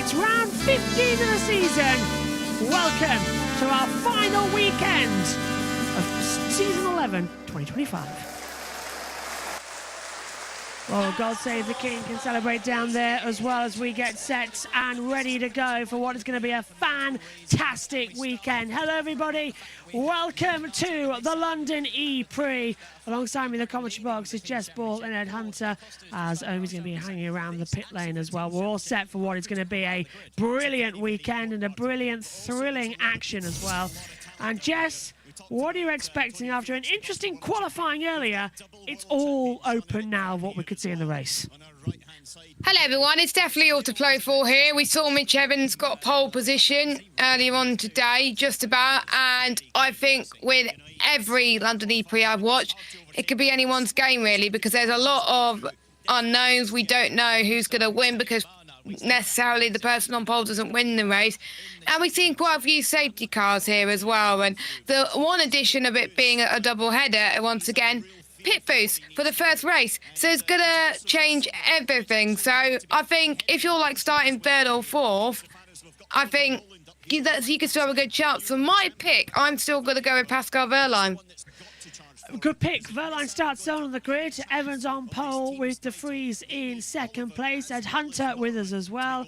It's round 15 of the season. Welcome to our final weekend of season 11, 2025. Well, God Save the King can celebrate down there as well as we get set and ready to go for what is going to be a fantastic weekend. Hello, everybody. Welcome to the London EPrix. Alongside me in the commentary box is Jess Ball and Ed Hunter, as Omi's going to be hanging around the pit lane as well. We're all set for what is going to be a brilliant weekend and a brilliant, thrilling action as well. And Jess, what are you expecting after an interesting qualifying earlier? It's all open now, what we could see in the race. Hello everyone, it's definitely all to play for here. We saw Mitch Evans got pole position earlier on today, just about, and I think with every London EPrix I've watched, it could be anyone's game really, because there's a lot of unknowns. We don't know who's going to win because necessarily the person on pole doesn't win the race, and we've seen quite a few safety cars here as well. And the one addition of it being a double header, once again, pit boost for the first race, so it's gonna change everything. So I think if you're like starting third or fourth, I think you can still have a good chance. For my pick, I'm still gonna go with Pascal Wehrlein. Good pick. Wehrlein starts zone on the grid. Evans on pole with De Vries in second place. Ed Hunter with us as well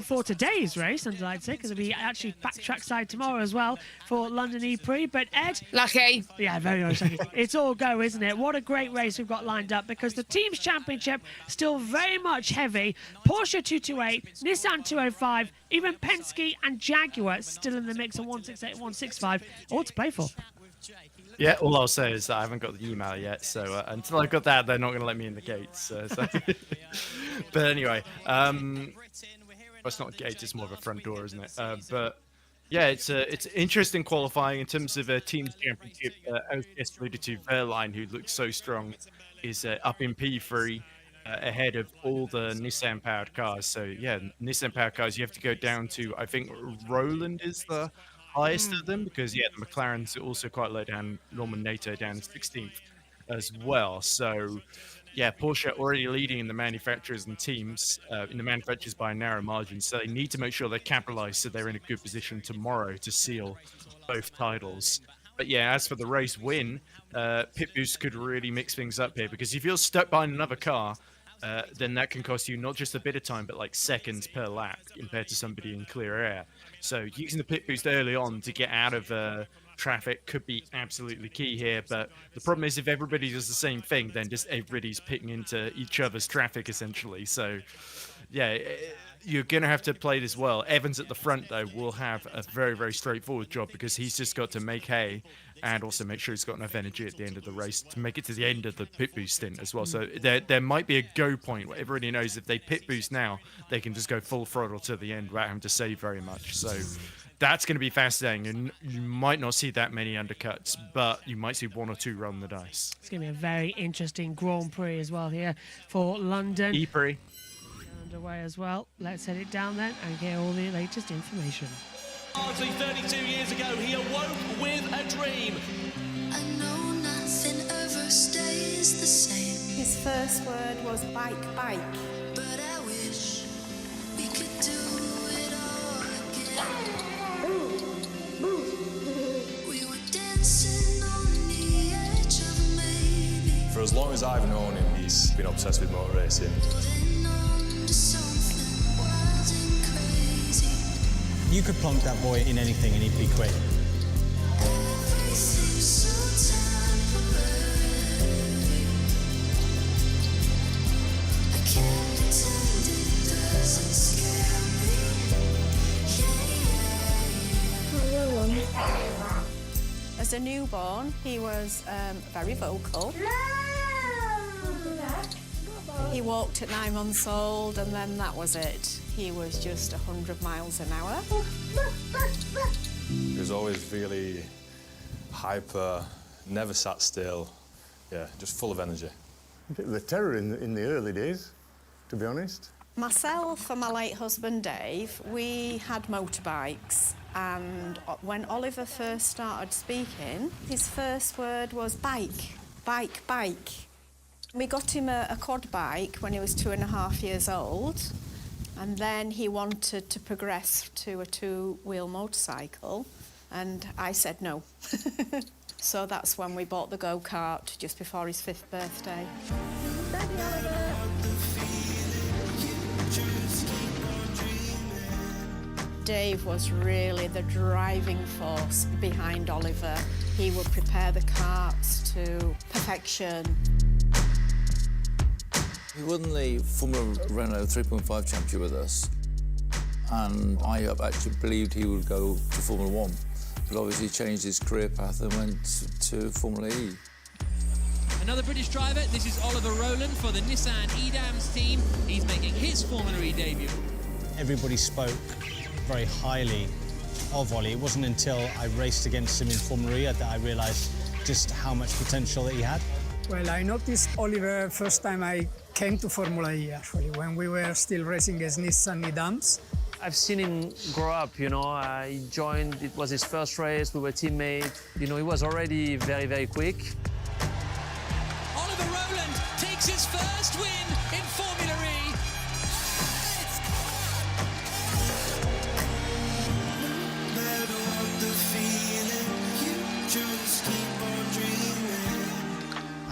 for today's race, and I'd say, because it'll be actually back trackside tomorrow as well for London EPrix. But Ed, Lucky. Yeah, very lucky. It's all go, isn't it? What a great race we've got lined up, because the team's championship still very much heavy. Porsche 228, Nissan 205, even Penske and Jaguar still in the mix of 168, 165. All to play for. Yeah, all I'll say is that I haven't got the email yet, so until I've got that, they're not going to let me in the gates. So. But anyway, well, it's not a gate, it's more of a front door, isn't it? But yeah, it's interesting qualifying in terms of a team's championship. As just alluded to, Wehrlein, who looks so strong, is up in P3 ahead of all the Nissan-powered cars. So yeah, Nissan-powered cars, you have to go down to, I think, Roland is the highest of them, because yeah, the McLaren's also quite low down. Norman Nato down 16th as well. So yeah, Porsche already leading in the manufacturers and teams, in the manufacturers by a narrow margin. So they need to make sure they capitalize so they're in a good position tomorrow to seal both titles. But yeah, as for the race win, pit boost could really mix things up here, because if you're stuck behind another car, then that can cost you not just a bit of time, but like seconds per lap compared to somebody in clear air. So using the pit boost early on to get out of traffic could be absolutely key here. But the problem is, if everybody does the same thing, then just everybody's pitting into each other's traffic essentially. So yeah, you're going to have to play this well. Evans at the front, though, will have a very, very straightforward job, because he's just got to make hay and also make sure he's got enough energy at the end of the race to make it to the end of the pit boost stint as well. So there might be a go point where everybody knows if they pit boost now, they can just go full throttle to the end without having to save very much. So that's going to be fascinating, and you might not see that many undercuts, but you might see one or two run the dice. It's going to be a very interesting Grand Prix as well here for London EPrix underway as well. Let's head it down then and get all the latest information. 32 years ago, he awoke with a dream. I know nothing ever stays the same. His first word was bike, bike. But I wish we could do it all again. We were dancing on the edge of maybe. For as long as I've known him, he's been obsessed with motor racing. Holding on to something wild and crazy. You could plonk that boy in anything and he'd be quick. Everything's so temporary. I can't pretend it doesn't scare me. As a newborn, he was very vocal. He walked at 9 months old, and then that was it. He was just 100 miles an hour. He was always really hyper, never sat still. Yeah, just full of energy. A bit of the terror in the early days, to be honest. Myself and my late husband Dave, we had motorbikes, and when Oliver first started speaking, his first word was bike, bike, bike. We got him a quad bike when he was 2.5 years old, And then he wanted to progress to a two-wheel motorcycle, and I said no. So that's when we bought the go-kart just before his 5th birthday. Dave was really the driving force behind Oliver. He would prepare the karts to perfection. He won the Formula Renault 3.5 championship with us, and I actually believed he would go to Formula 1, but obviously changed his career path and went to Formula E. Another British driver, this is Oliver Rowland for the Nissan Edams team. He's making his Formula E debut. Everybody spoke very highly of Ollie. It wasn't until I raced against him in Formula E that I realised just how much potential that he had. Well, I noticed Oliver first time I came to Formula E, actually, when we were still racing as Nissan Edams. I've seen him grow up, you know. He joined, it was his first race, we were teammates. You know, he was already very, very quick. Oliver Rowland takes his first win in Formula E.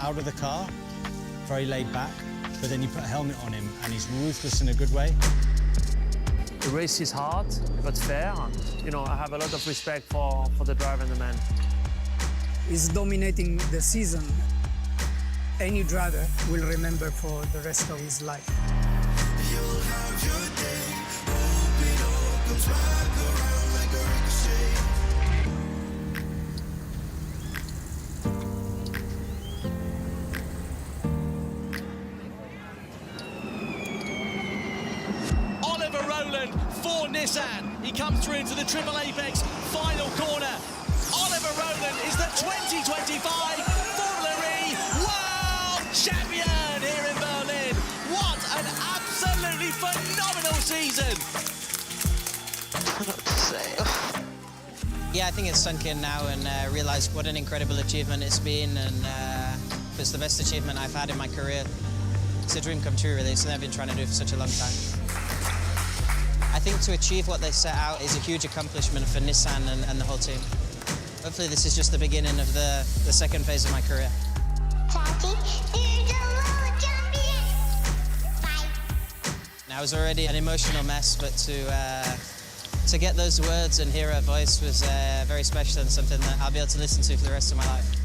Out of the car, very laid back, but then you put a helmet on him and he's ruthless in a good way. The race is hard, but fair. You know, I have a lot of respect for the driver and the man. He's dominating the season. Any driver will remember for the rest of his life. You'll have your day, hope it all comes back around like a ricochet. Oliver Rowland for Nissan. He comes through into the Triple Apex final corner. Oliver Rowland is the 2025 Formula E World Champion here in Berlin. What an absolutely phenomenal season. Yeah, I think it's sunk in now and realised what an incredible achievement it's been, and it's the best achievement I've had in my career. It's a dream come true, really. It's something I've been trying to do for such a long time. I think to achieve what they set out is a huge accomplishment for Nissan and the whole team. Hopefully this is just the beginning of the second phase of my career. Now, it was already an emotional mess, but to get those words and hear her voice was very special and something that I'll be able to listen to for the rest of my life.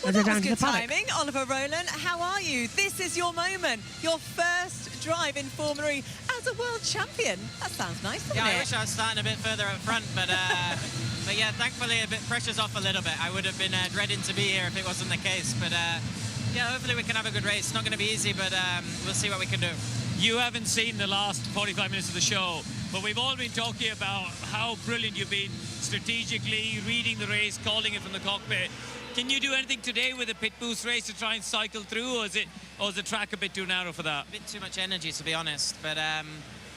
Well, that was good timing. Oliver Rowland, how are you? This is your moment, your first drive in Formula E as a world champion. That sounds nice, doesn't it? Yeah, I wish I was starting a bit further up front, but yeah, thankfully a bit pressure's off a little bit. I would have been dreading to be here if it wasn't the case, but yeah, hopefully we can have a good race. It's not going to be easy, but we'll see what we can do. You haven't seen the last 45 minutes of the show, but we've all been talking about how brilliant you've been strategically, reading the race, calling it from the cockpit. Can you do anything today with a pit boost race to try and cycle through, or is the track a bit too narrow for that? A bit too much energy, to be honest, but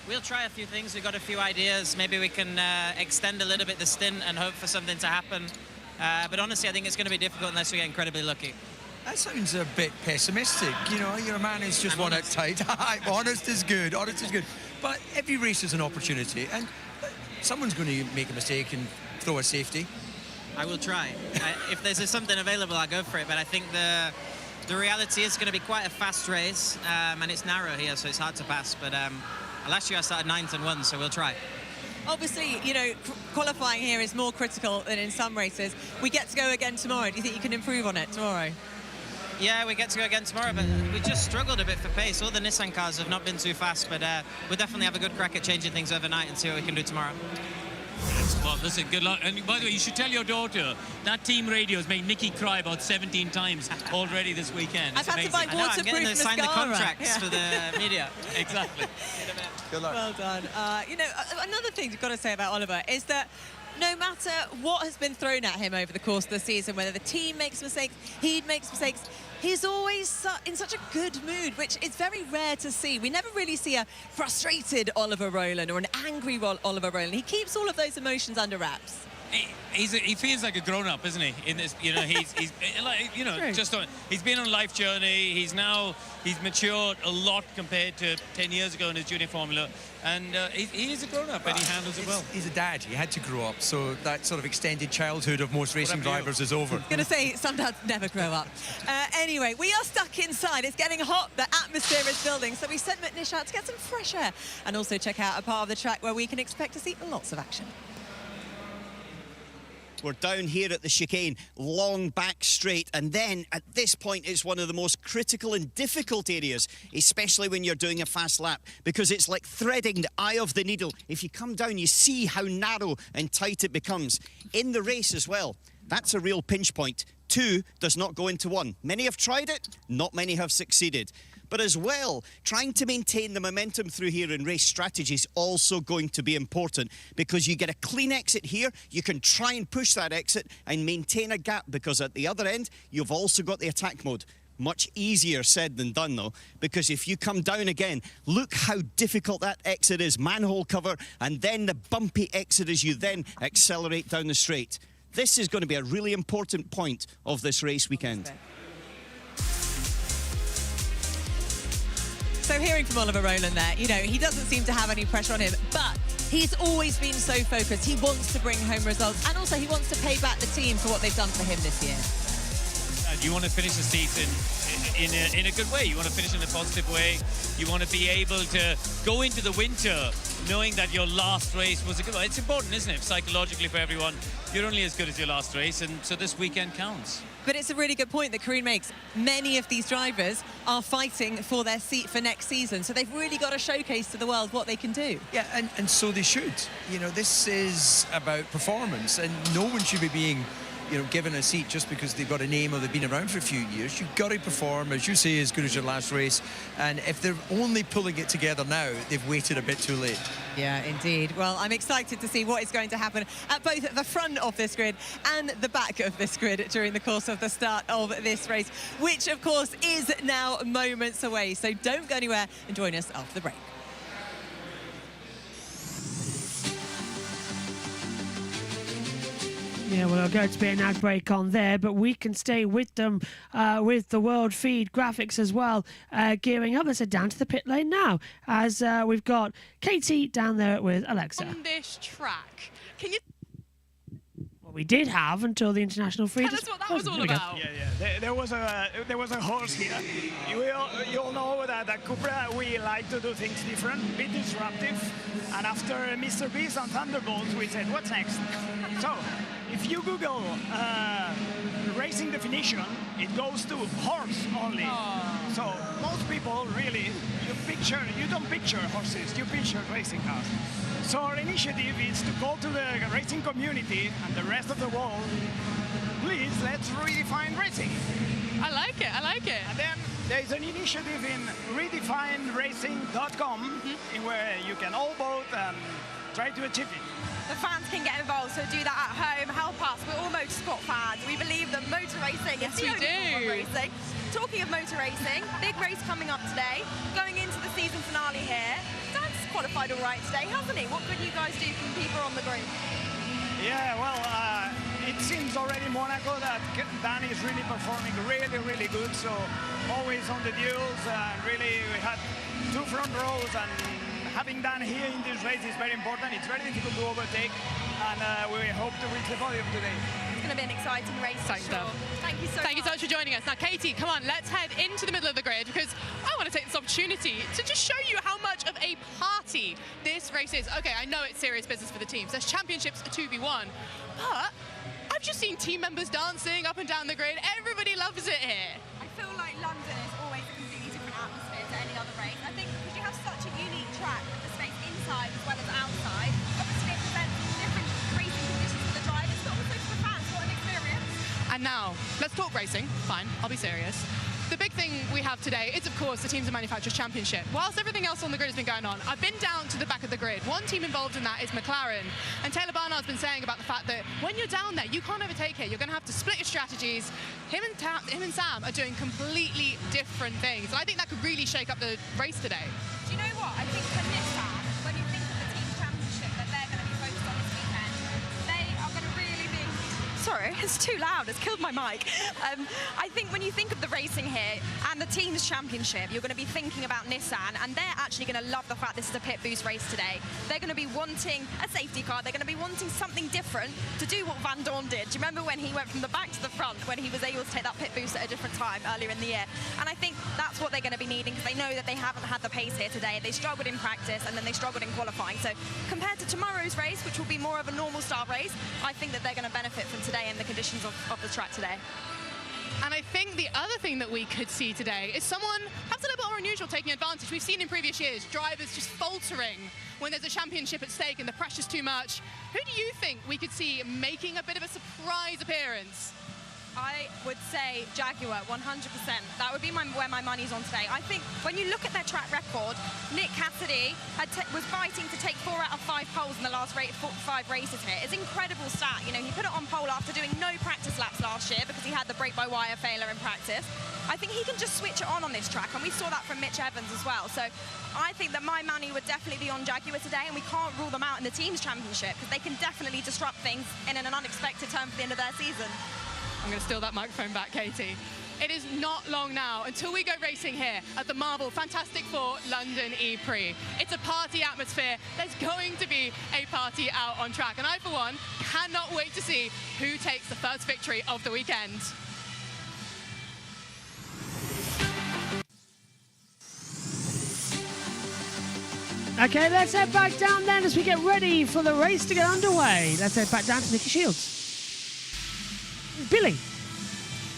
we'll try a few things. We've got a few ideas. Maybe we can extend a little bit the stint and hope for something to happen. But honestly, I think it's going to be difficult unless we get incredibly lucky. That sounds a bit pessimistic. You know, you're a man who's just won it tight. Honest is good. Honest is good. But every race is an opportunity, and someone's going to make a mistake and throw a safety. I will try. If there's something available, I'll go for it. But I think the reality is going to be quite a fast race, and it's narrow here, so it's hard to pass. But last year I started 9th and won, so we'll try. Obviously, you know, qualifying here is more critical than in some races. We get to go again tomorrow. Do you think you can improve on it tomorrow? Yeah, we get to go again tomorrow, but we just struggled a bit for pace. All the Nissan cars have not been too fast, but we'll definitely have a good crack at changing things overnight and see what we can do tomorrow. Well, listen, good luck. And by the way, you should tell your daughter that team radio has made Nikki cry about 17 times already this weekend. I've had to buy waterproof I'm getting to sign the contracts for the media. Exactly. Good luck. Well done. You know, another thing you've got to say about Oliver is that no matter what has been thrown at him over the course of the season, whether the team makes mistakes, he makes mistakes, he's always in such a good mood, which is very rare to see. We never really see a frustrated Oliver Rowland or an angry Oliver Rowland. He keeps all of those emotions under wraps. he feels like a grown-up, isn't he? In this, you know, he's like, you know, he's been on a life journey. He's matured a lot compared to 10 years ago in his junior formula, and he is a grown-up and he handles it well. He's a dad. He had to grow up, so that sort of extended childhood of most racing drivers is over. I'm going to say some dads never grow up. Anyway, we are stuck inside. It's getting hot. The atmosphere is building, so we sent Nish out to get some fresh air and also check out a part of the track where we can expect to see lots of action. We're down here at the chicane, long back straight, and then at this point it's one of the most critical and difficult areas, especially when you're doing a fast lap, because it's like threading the eye of the needle. If you come down, you see how narrow and tight it becomes. In the race as well, that's a real pinch point. 2 does not go into 1. Many have tried it, not many have succeeded. But as well, trying to maintain the momentum through here in race strategy is also going to be important, because you get a clean exit here, you can try and push that exit and maintain a gap, because at the other end, you've also got the attack mode. Much easier said than done, though, because if you come down again, look how difficult that exit is. Manhole cover, and then the bumpy exit as you then accelerate down the straight. This is going to be a really important point of this race weekend. So hearing from Oliver Rowland there, you know, he doesn't seem to have any pressure on him, but he's always been so focused. He wants to bring home results, and also he wants to pay back the team for what they've done for him this year. You want to finish the season in a good way. You want to finish in a positive way. You want to be able to go into the winter knowing that your last race was a good one. It's important, isn't it, psychologically for everyone. You're only as good as your last race, and so this weekend counts. But it's a really good point that Karine makes. Many of these drivers are fighting for their seat for next season, so they've really got to showcase to the world what they can do. Yeah, and so they should. You know, this is about performance, and no one should be being, you know, given a seat just because they've got a name or they've been around for a few years. You've got to perform, as you say, as good as your last race. And if they're only pulling it together now, they've waited a bit too late. Yeah, indeed. Well, I'm excited to see what is going to happen at both the front of this grid and the back of this grid during the course of the start of this race, which, of course, is now moments away. So don't go anywhere and join us after the break. Yeah, well, there's going to be an ad break on there, but we can stay with them with the world feed graphics as well, gearing up. Let's head down to the pit lane now, as we've got Katie down there with Alexa. On this track, can you... Well, we did have until the international feed. Tell us what that was all about. Yeah. There was a horse here. You all know that at Cupra we like to do things different, a bit disruptive. And after Mr. Beast and Thunderbolts, we said, what's next? So, if you Google racing definition, it goes to horse only. Aww. So most people really, you don't picture horses, you picture racing cars. So our initiative is to call to the racing community and the rest of the world, please, let's redefine racing. I like it, I like it. And then there's an initiative in redefineracing.com in where you can all vote and try to achieve it. The fans can get involved, so do that at home, help us. We're all motorsport fans. We believe that motor racing is the only form of racing. Talking of motor racing, big race coming up today, going into the season finale here. Dan's qualified all right today, hasn't he? What can you guys do from people on the group? Yeah, well, it seems already Monaco that Dan is really performing really good, so always on the duels, really we had 2 front rows, and having Dan here in this race is very important. It's very difficult to overtake, and we hope to reach the podium today. It's going to be an exciting race. Thanks, sure. Thank you so much. Thank you so much for joining us. Now, Katie, come on, let's head into the middle of the grid, because I want to take this opportunity to just show you how much of a party this race is. Okay, I know it's serious business for the teams. There's championships 2v1, but I've just seen team members dancing up and down the grid. Everybody loves it here. I feel like London is always a completely different atmosphere to any other race. I think because you have such a unique track with the space inside as well as outside, obviously it presents different racing conditions for the drivers, but also for the fans. What an experience. And now, let's talk racing. Fine, I'll be serious. The big thing we have today is, of course, the Teams and Manufacturers Championship. Whilst everything else on the grid has been going on, I've been down to the back of the grid. One team involved in that is McLaren. And Taylor Barnard's been saying about the fact that when you're down there, you can't overtake here. You're going to have to split your strategies. Him and Sam are doing completely different things. And I think that could really shake up the race today. Do you know what? I think for Nissan, when you think of the Teams Championship that they're going to be focused on this weekend, they are going to really Sorry, it's too loud. It's killed my mic. I think when you think of the racing here and the team's championship, you're going to be thinking about Nissan, and they're actually going to love the fact this is a pit boost race today. They're going to be wanting a safety car. They're going to be wanting something different to do what Van Dorn did. Do you remember when he went from the back to the front, when he was able to take that pit boost at a different time earlier in the year? And I think that's what they're going to be needing, because they know that they haven't had the pace here today. They struggled in practice, and then they struggled in qualifying. So compared to tomorrow's race, which will be more of a normal style race, I think that they're going to benefit from today and the conditions of the track today. And I think the other thing that we could see today is someone perhaps a little bit more unusual taking advantage. We've seen in previous years drivers just faltering when there's a championship at stake and the pressure's too much. Who do you think we could see making a bit of a surprise appearance? I would say Jaguar, 100%. That would be where my money's on today. I think when you look at their track record, Nick Cassidy was fighting to take 4 out of 5 poles in the last 5 races here. It's an incredible stat. You know, he put it on pole after doing no practice laps last year because he had the brake-by-wire failure in practice. I think he can just switch it on this track, and we saw that from Mitch Evans as well. So I think that my money would definitely be on Jaguar today, and we can't rule them out in the team's championship because they can definitely disrupt things in an unexpected turn for the end of their season. I'm going to steal that microphone back, Katie. It is not long now until we go racing here at the Marvel Fantastic Four London EPrix. It's a party atmosphere. There's going to be a party out on track. And I, for one, cannot wait to see who takes the first victory of the weekend. Okay, let's head back down then as we get ready for the race to get underway. Let's head back down to Nikki Shields. Billy.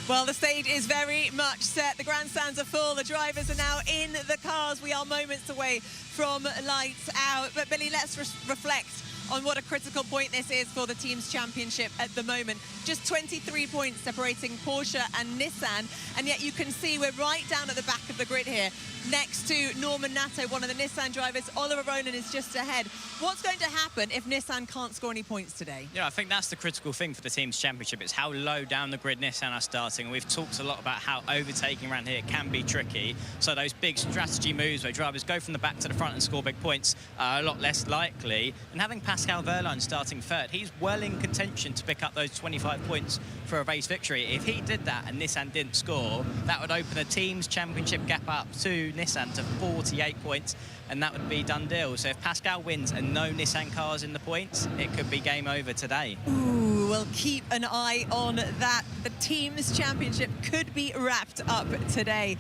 Well, the stage is very much set. The grandstands are full. The drivers are now in the cars. We are moments away from lights out. But Billy, let's reflect on what a critical point this is for the team's championship at the moment. Just 23 points separating Porsche and Nissan, and yet you can see we're right down at the back of the grid here, next to Norman Nato, one of the Nissan drivers. Oliver Ronan is just ahead. What's going to happen if Nissan can't score any points today? Yeah, I think that's the critical thing for the team's championship. It's how low down the grid Nissan are starting. We've talked a lot about how overtaking around here can be tricky. So those big strategy moves where drivers go from the back to the front and score big points are a lot less likely. And having Pascal Wehrlein starting third, he's well in contention to pick up those 25 points for a race victory. If he did that and Nissan didn't score, that would open the team's championship gap up to Nissan to 48 points, and that would be done deal. So if Pascal wins and no Nissan cars in the points, it could be game over today. Ooh, we'll keep an eye on that. The team's championship could be wrapped up today.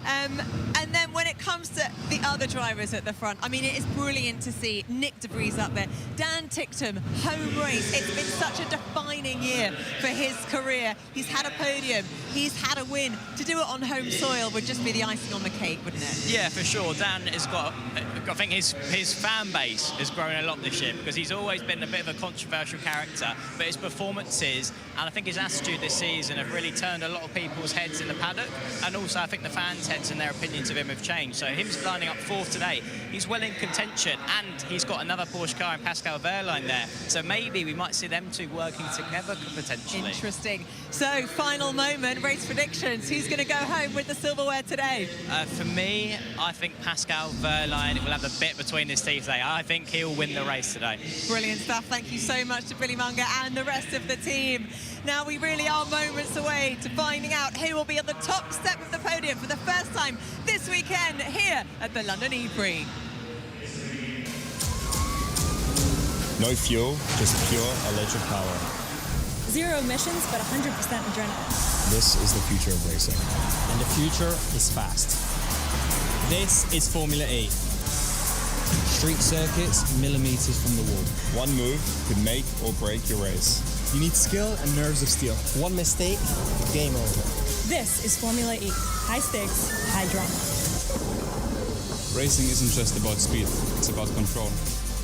And then when it comes to the other drivers at the front, I mean, it is brilliant to see Nick De Vries up there. Dan Ticktum, home race. It's been such a defining year for his career. He's had a podium. He's had a win. To do it on home soil would just be the icing on the cake, wouldn't it? Yeah, for sure. Dan has got, I think his fan base has grown a lot this year because he's always been a bit of a controversial character, but his performances and I think his attitude this season have really turned a lot of people's heads in the paddock, and also I think the fans' heads and their opinions of him have changed. So him lining up fourth today, he's well in contention, and he's got another Porsche car in Pascal Wehrlein there. So maybe we might see them two working together potentially. Interesting. So final moment, race predictions. Who's going to go home with the silverware today? For me, I think Pascal Wehrlein will have the bit between his teeth today. I think he'll win the race today. Brilliant stuff. Thank you so much to Billy Munger and the rest of the team. Now we really are moments away to finding out who will be on the top step of the podium for the first time this weekend here at the London EPrix. No fuel, just pure electric power. Zero emissions, but 100% adrenaline. This is the future of racing. And the future is fast. This is Formula E. Street circuits, millimeters from the wall. One move could make or break your race. You need skill and nerves of steel. One mistake, game over. This is Formula E. High stakes, high drama. Racing isn't just about speed, it's about control.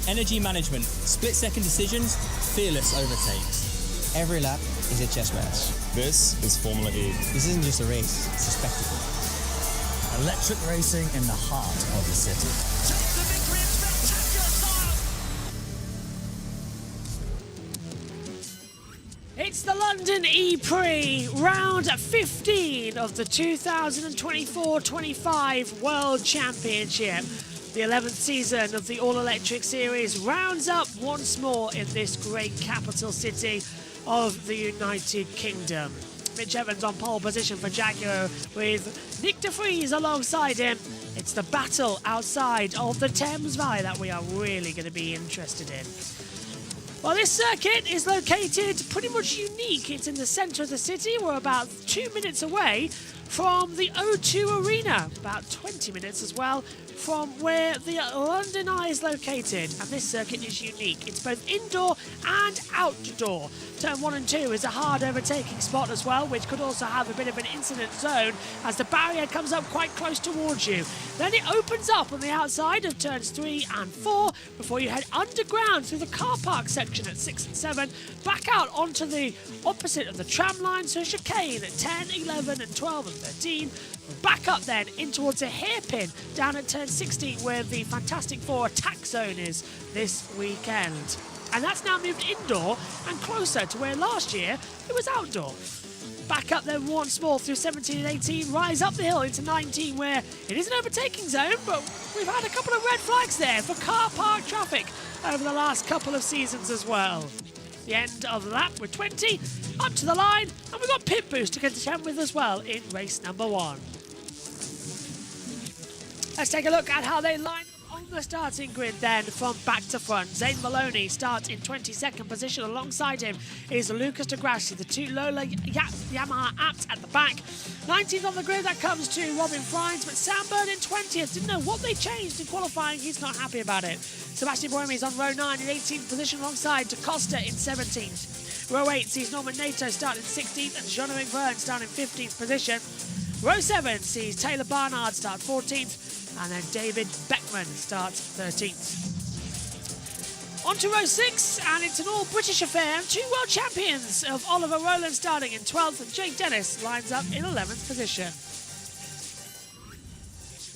Energy management, split-second decisions, fearless overtakes. Every lap is a chess match. This is Formula E. This isn't just a race, it's a spectacle. Electric racing in the heart of the city. It's the London EPrix, round 15 of the 2024-25 World Championship. The 11th season of the all-electric series rounds up once more in this great capital city. of the United Kingdom. Mitch Evans on pole position for Jaguar with Nick de Vries alongside him. It's the battle outside of the Thames Valley that we are really going to be interested in. Well, this circuit is located pretty much unique. It's in the centre of the city. We're about 2 minutes away from the O2 Arena, about 20 minutes as well from where the London Eye is located. And this circuit is unique. It's both indoor and outdoor. Turn 1 and 2 is a hard overtaking spot as well, which could also have a bit of an incident zone as the barrier comes up quite close towards you. Then it opens up on the outside of turns 3 and 4 before you head underground through the car park section at 6 and 7, back out onto the opposite of the tram line, so chicane at 10, 11 and 12 and 13. Back up then in towards a hairpin down at turn 16 where the Fantastic Four attack zone is this weekend. And that's now moved indoor and closer to where last year it was outdoor. Back up then once more through 17 and 18, rise up the hill into 19 where it is an overtaking zone, but we've had a couple of red flags there for car park traffic over the last couple of seasons as well. The end of the lap with 20, up to the line, and we've got pit boost to contend with as well in race number 1. Let's take a look at how they line up on the starting grid then from back to front. Zane Maloney starts in 22nd position. Alongside him is Lucas de Grassi, the two Lola Yamaha apps at the back. 19th on the grid, that comes to Robin Frines, but Sam Byrne in 20th. Didn't know what they changed in qualifying. He's not happy about it. Sebastian Buemi is on row 9 in 18th position alongside Da Costa in 17th. Row 8 sees Norman Nato start in 16th and Jean-Éric Vergne start in 15th position. Row 7 sees Taylor Barnard start 14th and then David Beckman starts 13th. On to row 6, and it's an all-British affair. 2 world champions of Oliver Rowland starting in 12th, and Jake Dennis lines up in 11th position.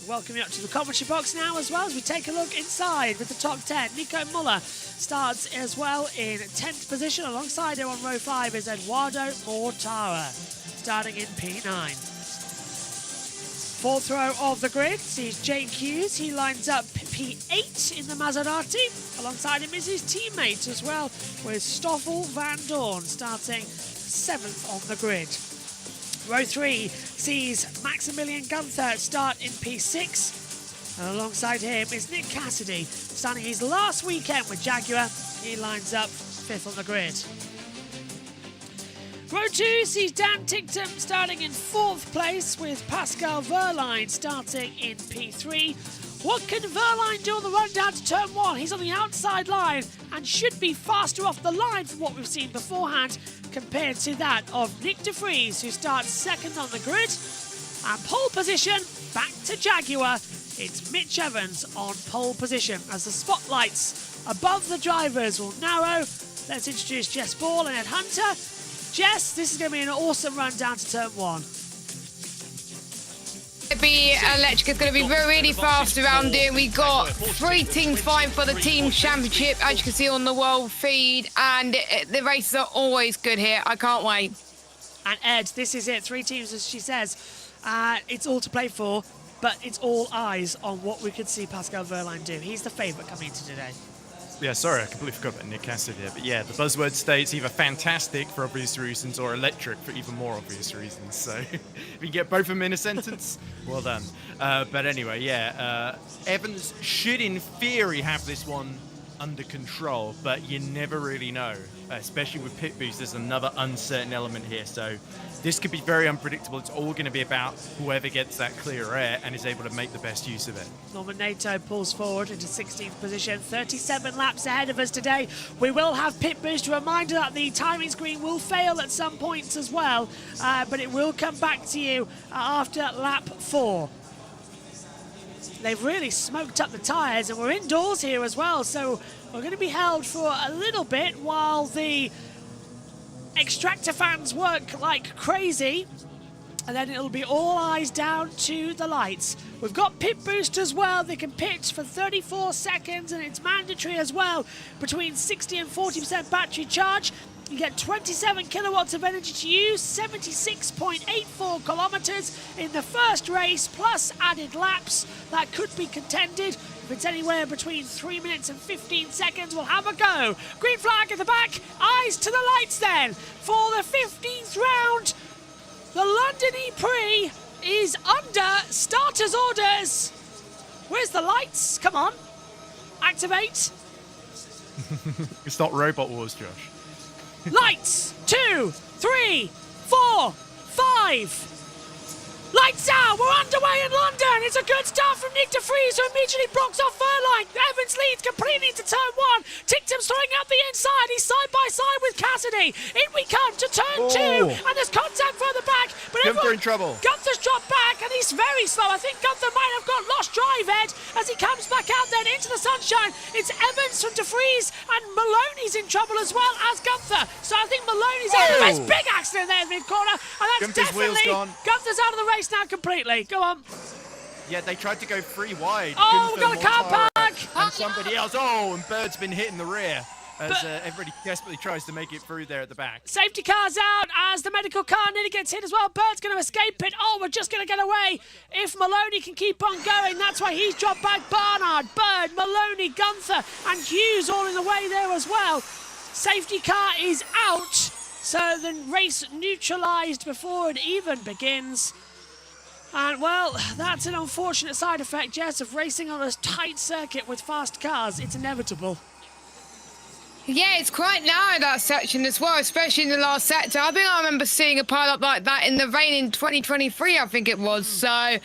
Welcome you up to the commentary box now as well as we take a look inside with the top 10. Nico Muller starts as well in 10th position. Alongside him on row 5 is Eduardo Mortara, starting in P9. 4th row of the grid sees Jake Hughes. He lines up P8 in the Maserati. Alongside him is his teammate as well, with Stoffel Van Dorn starting 7th on the grid. Row 3 sees Maximilian Gunther start in P6. And alongside him is Nick Cassidy, starting his last weekend with Jaguar. He lines up 5th on the grid. Row 2 sees Dan Tinctum starting in 4th place with Pascal Verline starting in P3. What can Verline do on the run down to turn 1? He's on the outside line and should be faster off the line from what we've seen beforehand compared to that of Nick de Vries, who starts 2nd on the grid. And pole position, back to Jaguar. It's Mitch Evans on pole position as the spotlights above the drivers will narrow. Let's introduce Jess Ball and Ed Hunter. Jess, this is going to be an awesome run down to turn 1. Electric is going to be really fast around here. We got 3 teams fighting for the team championship, as you can see on the world feed, and the races are always good here. I can't wait. And Ed, this is it. 3 teams, as she says. It's all to play for, but it's all eyes on what we could see Pascal Verline do. He's the favourite coming into today. Yeah, sorry, I completely forgot about Nick Cassidy there. But yeah, the buzzword states either fantastic for obvious reasons or electric for even more obvious reasons. So if you get both of them in a sentence, well done. But anyway, yeah, Evans should in theory have this one under control, but you never really know, especially with pit boost. There's another uncertain element here. So this could be very unpredictable. It's all going to be about whoever gets that clear air and is able to make the best use of it. Norman Nato pulls forward into 16th position, 37 laps ahead of us today. We will have pit boost. A reminder that the timing screen will fail at some points as well, but it will come back to you after lap 4. They've really smoked up the tyres, and we're indoors here as well, so we're going to be held for a little bit while the extractor fans work like crazy, and then it'll be all eyes down to the lights. We've got pit boost as well. They can pit for 34 seconds, and it's mandatory as well between 60 and 40% battery charge. You get 27 kilowatts of energy to use, 76.84 kilometers in the first race, plus added laps that could be contended. If it's anywhere between 3 minutes and 15 seconds, we'll have a go. Green flag at the back, eyes to the lights then. For the 15th round, the London EPrix is under starters orders. Where's the lights? Come on. Activate. It's not Robot Wars, Josh. Lights, 2, 3, 4, 5. Lights out, we're underway in London. It's a good start from Nick de Vries, who immediately blocks off Furline. Evans leads completely into turn 1. Tictum's throwing out the inside. He's side by side with Cassidy. In we come to turn 2, and there's contact further back. But Gunther in trouble. Gunther's dropped back, and he's very slow. I think Gunther might have got lost drive, Ed, as he comes back out then into the sunshine. It's Evans from de Vries, and Maloney's in trouble as well as Gunther. So I think Maloney's out of the race. Big accident there in mid-corner, and that's Gunther's wheels definitely gone. Gunther's out of the race now completely. Go on. Yeah, they tried to go 3 wide. Oh, we've Gunther, got a car Mortara, park. And somebody else. Oh, and Bird's been hit in the rear as everybody desperately tries to make it through there at the back. Safety car's out as the medical car nearly gets hit as well. Bird's going to escape it. Oh, we're just going to get away. If Maloney can keep on going, that's why he's dropped back. Barnard, Bird, Maloney, Gunther, and Hughes all in the way there as well. Safety car is out. So the race neutralised before it even begins. And, well, that's an unfortunate side effect, Jess, of racing on a tight circuit with fast cars. It's inevitable. Yeah, it's quite narrow, that section as well, especially in the last sector. I think I remember seeing a pile-up like that in the rain in 2023, I think it was. So,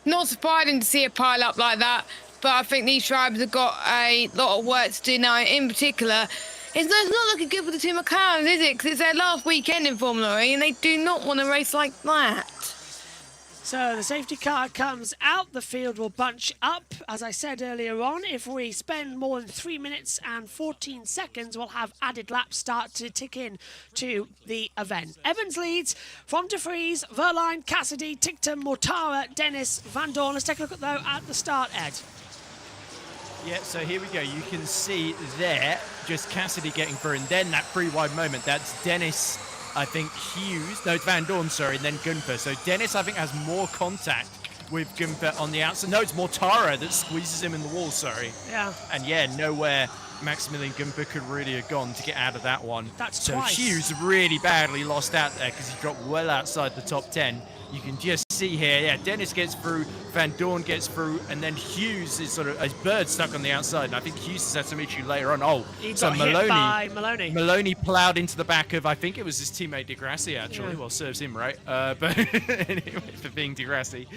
not surprising to see a pile-up like that. But I think these drivers have got a lot of work to do now. In particular, it's not looking good for the two McLarens, is it? Because it's their last weekend in Formula E, and they do not want to race like that. So the safety car comes out, the field will bunch up. As I said earlier on, if we spend more than 3 minutes and 14 seconds, we'll have added laps start to tick in to the event. Evans leads from de Vries, Verline, Cassidy, Tictum, Mortara, Dennis, Van Dorn. Let's take a look though at the start, Ed. Yeah, so here we go. You can see there just Cassidy getting through, and then that 3 wide moment. That's Dennis, I think Hughes, no, it's Van Dorn, sorry, and then Gunther. So Dennis, I think, has more contact with Gunther on the outside. No, it's Mortara that squeezes him in the wall, sorry. Yeah. And yeah, nowhere Maximilian Gunther could really have gone to get out of that one. That's so twice. Hughes really badly lost out there because he dropped well outside the top 10. You can just see here, yeah, Dennis gets through, Van Dorn gets through, and then Hughes is sort of, as Bird stuck on the outside, and I think Hughes has had some issue later on. Oh, He so got hit by Maloney. Maloney ploughed into the back of, I think it was his teammate Di Grassi, actually. Yeah. Well, serves him right, but anyway, for being Di Grassi.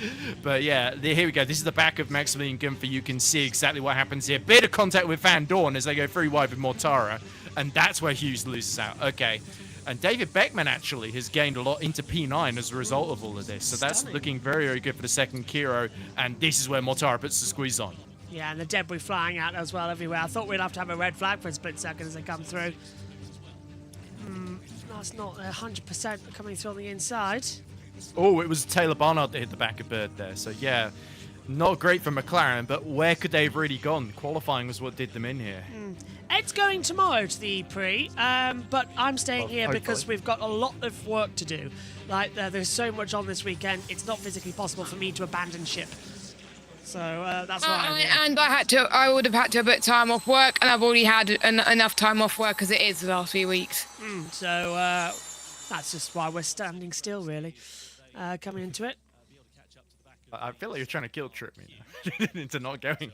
But yeah, here we go. This is the back of Maximilian Gunther. You can see exactly what happens here. Bit of contact with Van Dorn as they go 3 wide with Mortara, and that's where Hughes loses out. Okay. And David Beckman actually has gained a lot into P9 as a result of all of this. So that's looking very, very good for the second Kiro. And this is where Mortara puts the squeeze on. Yeah, and the debris flying out as well everywhere. I thought we'd have to have a red flag for a split second as they come through. That's not 100% coming through on the inside. Oh, it was Taylor Barnard that hit the back of Bird there. So yeah, not great for McLaren, but where could they have really gone? Qualifying was what did them in here. Ed's going tomorrow to the EPrix, but I'm staying here because we've got a lot of work to do. Like, there's so much on this weekend, it's not physically possible for me to abandon ship. So that's why I'm here. And I would have had to have a bit of time off work, and I've already had enough time off work as it is the last few weeks. So that's just why we're standing still, really, coming into it. I feel like you're trying to guilt trip me into not going.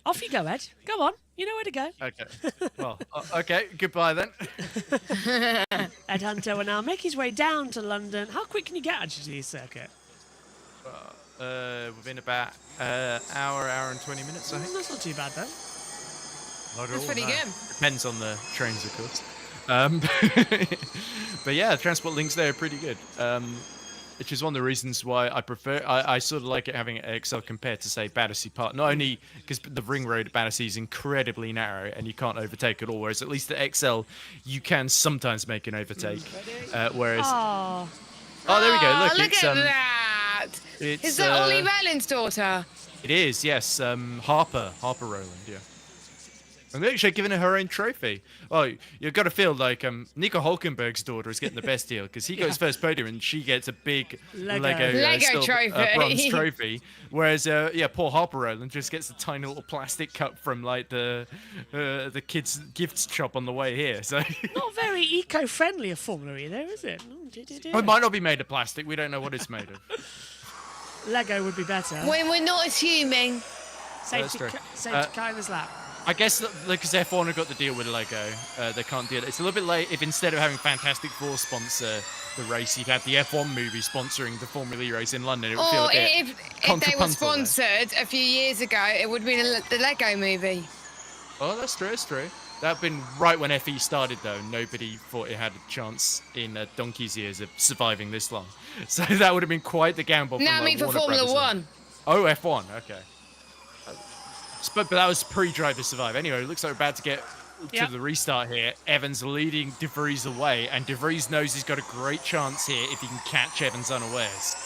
Off you go, Ed. Go on. You know where to go. Okay. Well, okay. Goodbye then. Ed Hunter will now make his way down to London. How quick can you get actually to the circuit? Within about hour and 20 minutes, I think. That's not too bad, though. That's pretty good. Depends on the trains, of course. But yeah, the transport links there are pretty good. Which is one of the reasons why I prefer, I sort of like it having XL compared to, say, Battersea Park. Not only because the ring road at Battersea is incredibly narrow and you can't overtake at all, whereas at least the XL, you can sometimes make an overtake. Whereas... Oh, there we go. Look, look at that. Is that Ollie Rowland's daughter? It is, yes. Harper Rowland, yeah. And they're actually giving her own trophy. Oh, you've got to feel like Nico Hulkenberg's daughter is getting the best deal because he got his first podium and she gets a big Lego trophy. bronze trophy. Whereas, Paul Harper-Rowland just gets a tiny little plastic cup from like the kids' gifts shop on the way here. So not very eco-friendly a Formula E there, is it? It might not be made of plastic. We don't know what it's made of. Lego would be better. When we're not assuming. Safety car in his lap. I guess because F1 have got the deal with Lego, they can't deal. It's a little bit late if instead of having Fantastic Four sponsor the race, you'd have the F1 movie sponsoring the Formula E race in London. It would feel a bit if they were sponsored a few years ago, it would have been the Lego movie. Oh, that's true. That's true. That'd been right when FE started, though. Nobody thought it had a chance in Donkey's years of surviving this long. So that would have been quite the gamble. No, I mean for Formula One. Oh, F1. Okay. But that was pre-Drive to Survive. Anyway, it looks like we're about to get to the restart here. Evans leading De Vries away, and De Vries knows he's got a great chance here if he can catch Evans unawares.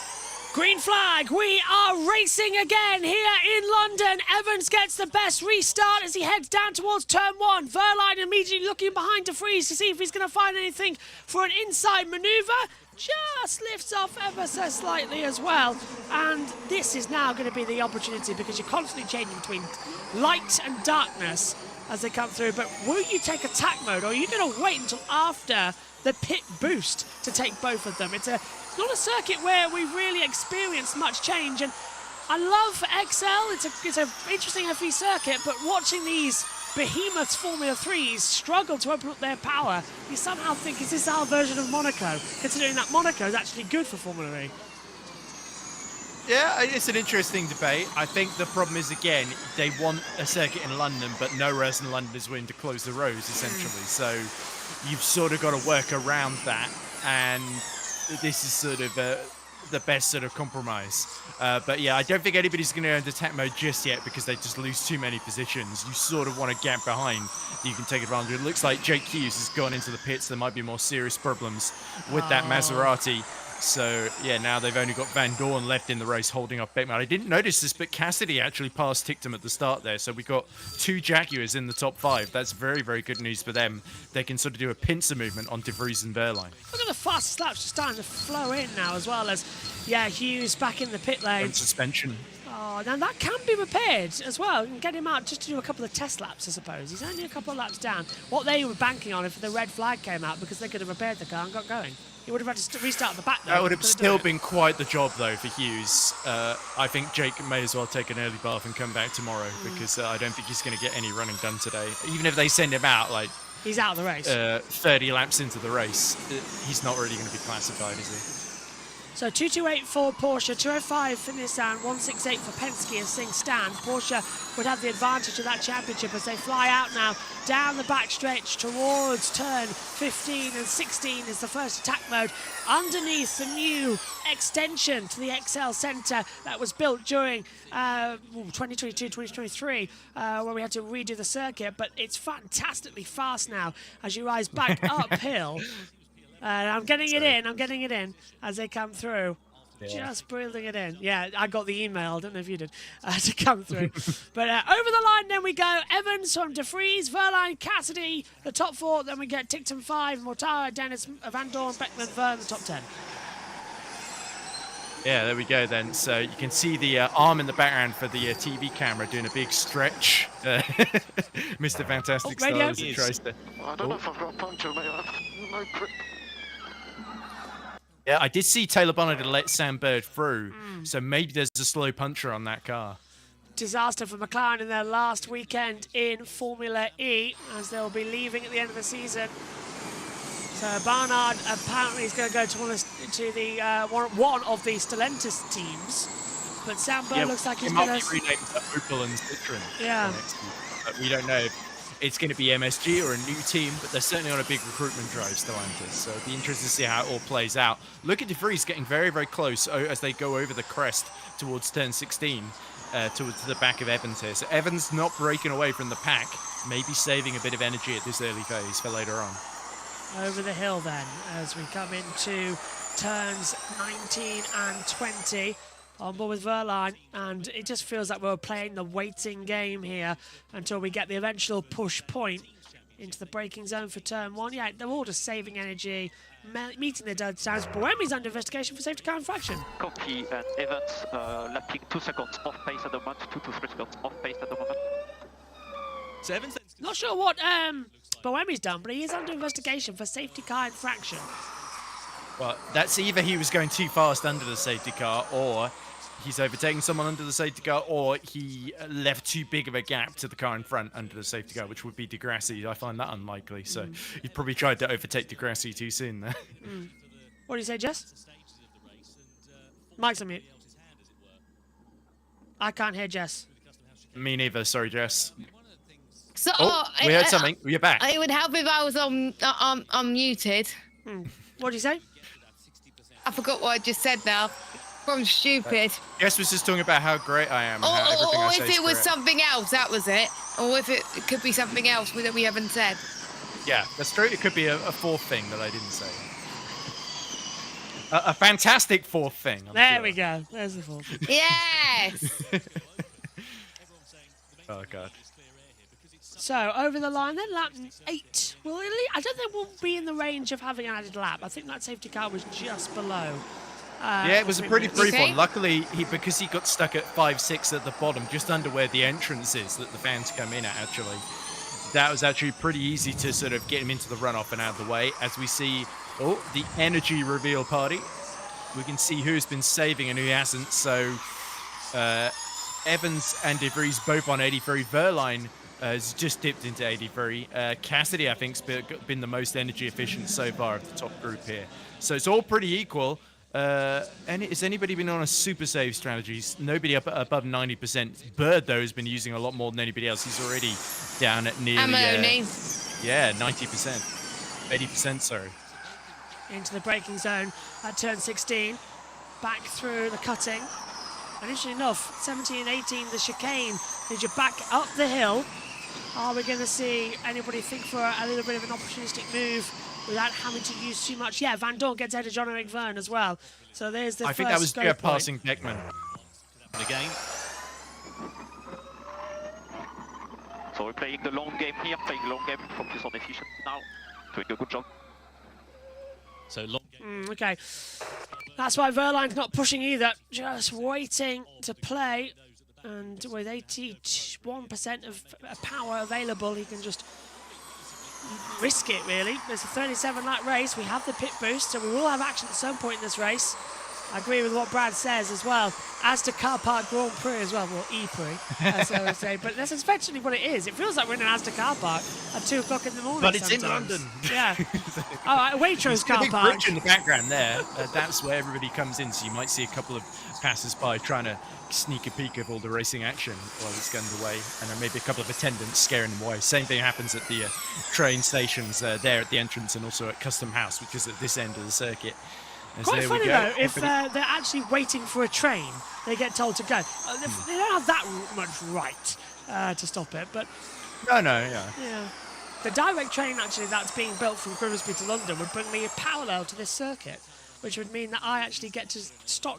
Green flag, we are racing again here in London. Evans gets the best restart as he heads down towards turn 1. Verline immediately looking behind De Vries to see if he's going to find anything for an inside manoeuvre. Just lifts off ever so slightly as well. And this is now going to be the opportunity because you're constantly changing between light and darkness as they come through. But will you take attack mode or are you going to wait until after the pit boost to take both of them? It's not a circuit where we've really experienced much change. And I love XL. It's an interesting FE circuit, but watching these behemoths Formula 3s struggle to open up their power, you somehow think, is this our version of Monaco? Considering that Monaco is actually good for Formula E. Yeah, it's an interesting debate. I think the problem is, again, they want a circuit in London, but nowhere else in London is willing to close the roads, essentially. So you've sort of got to work around that, and this is sort of the best sort of compromise. But yeah, I don't think anybody's going to go into attack mode just yet because they just lose too many positions. You sort of want to get behind. You can take advantage. It looks like Jake Hughes has gone into the pits. There might be more serious problems with that Maserati. So yeah, now they've only got Van Dorn left in the race holding off Beckman. I didn't notice this, but Cassidy actually passed Ticktum at the start there. So we got 2 Jaguars in the top 5. That's very, very good news for them. They can sort of do a pincer movement on De Vries and Verline. Look at the fastest laps just starting to flow in now as well as, Hughes back in the pit lane. And suspension. Oh, now that can be repaired as well. You can get him out just to do a couple of test laps, I suppose. He's only a couple of laps down. What they were banking on if the red flag came out because they could have repaired the car and got going. He would have had to restart the back, though. That would have still been quite the job, though, for Hughes. I think Jake may as well take an early bath and come back tomorrow because I don't think he's going to get any running done today. Even if they send him out, like... He's out of the race. 30 laps into the race, he's not really going to be classified, is he? So 228 for Porsche, 205 for Nissan, 168 for Penske and Sing Stan. Porsche would have the advantage of that championship as they fly out now down the backstretch towards turn 15 and 16 is the first attack mode underneath the new extension to the XL Centre that was built during 2022-2023 where we had to redo the circuit, but it's fantastically fast now as you rise back uphill. I'm getting it in as they come through. Yeah. Just breathing it in. Yeah, I got the email, I don't know if you did, to come through. But over the line then we go. Evans from De Vries, Verline, Cassidy, the top 4. Then we get Ticktum 5, Mortara, Dennis, Van Dorn, Beckman, Verne, the top 10. Yeah, there we go then. So you can see the arm in the background for the TV camera doing a big stretch. Mr. Fantastic Star as he tries to... I don't know if I've got a puncture, mate. No grip. Yeah, I did see Taylor Bonner let Sam Bird through, so maybe there's a slow puncher on that car. Disaster for McLaren in their last weekend in Formula E, as they'll be leaving at the end of the season. So Barnard apparently is going to go to one of the Stellantis teams, but Sam Bird looks like he's going to... be renamed to Opel and Citroen. Yeah. But we don't know if it's going to be MSG or a new team, but they're certainly on a big recruitment drive, Stellantis. So it'll be interesting to see how it all plays out. Look at De Vries getting very, very close as they go over the crest towards turn 16, towards the back of Evans here. So Evans not breaking away from the pack, maybe saving a bit of energy at this early phase for later on. Over the hill then, as we come into turns 19 and 20. on board with Verline, and it just feels like we're playing the waiting game here until we get the eventual push point into the braking zone for turn 1. Yeah, they're all just saving energy, meeting their dead times. Bohemi's under investigation for safety car infraction. Copy, and Evans lapping 2 seconds off pace at the moment, 2 to 3 seconds off pace at the moment. So Evans Not sure what Bohemi's done, but he is under investigation for safety car infraction. Well, that's either he was going too fast under the safety car, or he's overtaking someone under the safety car, or he left too big of a gap to the car in front under the safety car, which would be Degrassi. I find that unlikely, so he probably tried to overtake Degrassi too soon there. What do you say, Jess? Mike's on mute. I can't hear Jess. Me neither, sorry, Jess. So, we heard something. You're back. It would help if I was unmuted. What did you say? I forgot what I just said now. I'm stupid. Jess was just talking about how great I am. And how everything I say if is it was correct. something else, that was it. Or if it could be something else that we haven't said. Yeah, that's true. It could be a fourth thing that I didn't say. A fantastic fourth thing. There we go. There's the fourth. Yes! Oh, God. So, over the line then, lap 8. Well, I don't think we'll be in the range of having an added lap. I think that safety car was just below. Yeah, it was a pretty brief one. Luckily, because he got stuck at 5-6 at the bottom, just under where the entrance is that the fans come in at, actually. That was actually pretty easy to sort of get him into the runoff and out of the way. As we see, the energy reveal party. We can see who's been saving and who hasn't. So, Evans and De Vries both on 83. Verline has just dipped into 83. Cassidy, I think, has been the most energy efficient so far of the top group here. So it's all pretty equal. Has anybody been on a super save strategies? Nobody up above 90%. Bird, though, has been using a lot more than anybody else. He's already down at nearly... yeah, 90%. 80%, sorry. Into the braking zone at turn 16. Back through the cutting. And interestingly enough, 17 and 18, the chicane, as you're back up the hill. Are we going to see anybody think for a little bit of an opportunistic move without having to use too much? Yeah, Van Dorn gets ahead of John-Eric Verne as well. So there's the I first think that was scope point. passing Beckman. Again. So we're playing the long game here, playing long game, focus on efficiency now, doing a good job. So long okay. That's why Verline's not pushing either, just waiting to play. And with 81% of power available, he can just risk it, really. It's a 37-lap race. We have the pit boost, so we will have action at some point in this race. I agree with what Brad says as well. As to Car Park Grand Prix as well, well, EPrix, as I would say. But that's essentially what it is. It feels like we're in an Asda car park at 2 o'clock in the morning. But it's sometimes. in London. Yeah. All right, Waitrose car big park. bridge in the background there. That's where everybody comes in. So you might see a couple of passers-by trying to sneak a peek of all the racing action while it's underway, and then maybe a couple of attendants scaring them away. Same thing happens at the train stations there at the entrance, and also at Custom House, which is at this end of the circuit. And Quite so funny, there we though, go. if they're actually waiting for a train, they get told to go. They don't have that much right to stop it, but... Yeah. The direct train, actually, that's being built from Grimsby to London would bring me parallel to this circuit, which would mean that I actually get to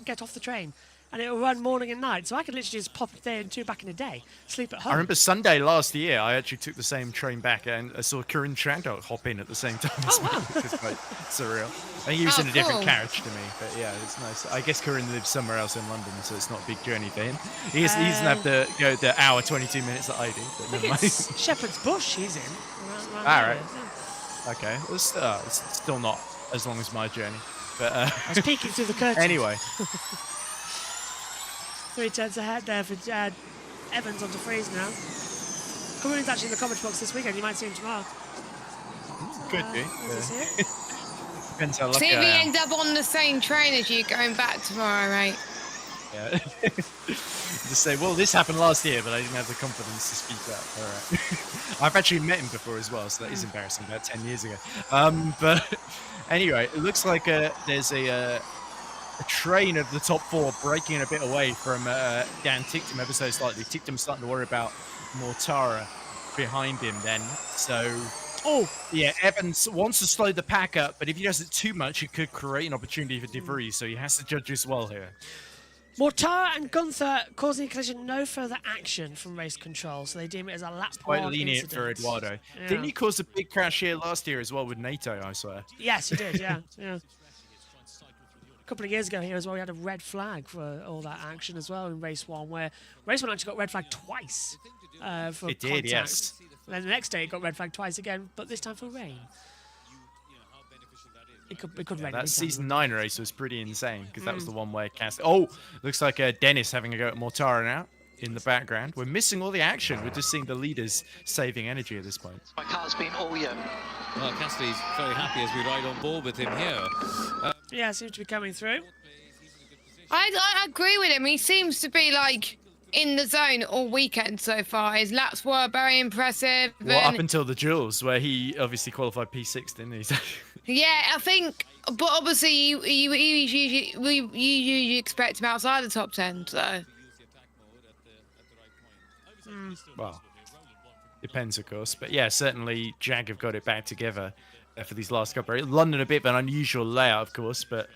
get off the train, and it will run morning and night. So I could literally just pop there and do back in a day, sleep at home. I remember Sunday last year, I actually took the same train back, and I saw Kieran Chandler hop in at the same time as well, which is quite surreal. I think he was in a different carriage to me, but yeah, it's nice. I guess Kieran lives somewhere else in London, so it's not a big journey for him. He doesn't have to go the hour, 22 minutes that I do, but I never think mind. it's Shepherd's Bush he's in. All right. Okay. Well, it's still not as long as my journey, but I was peeking through the curtains. Anyway. 3 turns ahead there for Evans onto Freeze now. Cameron's actually in the comment box this weekend. You might see him tomorrow. Could be. Yeah. Depends how lucky See if I he am. ends up on the same train as you going back tomorrow, mate. Yeah. Just say, well, this happened last year, but I didn't have the confidence to speak up. All right. I've actually met him before as well, so that is embarrassing. About 10 years ago. But anyway, it looks like there's a train of the top 4 breaking a bit away from Dan Tictum ever so slightly. Tictum starting to worry about Mortara behind him then. So, yeah, Evans wants to slow the pack up, but if he does it too much, it could create an opportunity for De Vries, so he has to judge as well here. Mortara and Gunther causing a collision, no further action from race control, so they deem it as a lap Quite one lenient for incident. Eduardo. Yeah. Didn't he cause a big crash here last year as well with NATO, I swear? Yes, he did, yeah. A couple of years ago here as well, we had a red flag for all that action as well in race one, where race one actually got red flagged twice for It did, contact. yes. And then the next day it got red flagged twice again, but this time for rain. It could rain. That season 9 race was pretty insane because that was the one where Oh, looks like Dennis having a go at Mortara now in the background. We're missing all the action. We're just seeing the leaders saving energy at this point. My car's been all year. Well, Cassidy's very happy as we ride on board with him here. Yeah, seems to be coming through. I agree with him. He seems to be like in the zone all weekend so far. His laps were very impressive. Well, up until the duels, where he obviously qualified P6, didn't he? Yeah, I think, but obviously you usually expect him outside the top 10, so. Well, depends, of course. But yeah, certainly Jag have got it back together for these last couple of London, a bit of an unusual layout, of course. But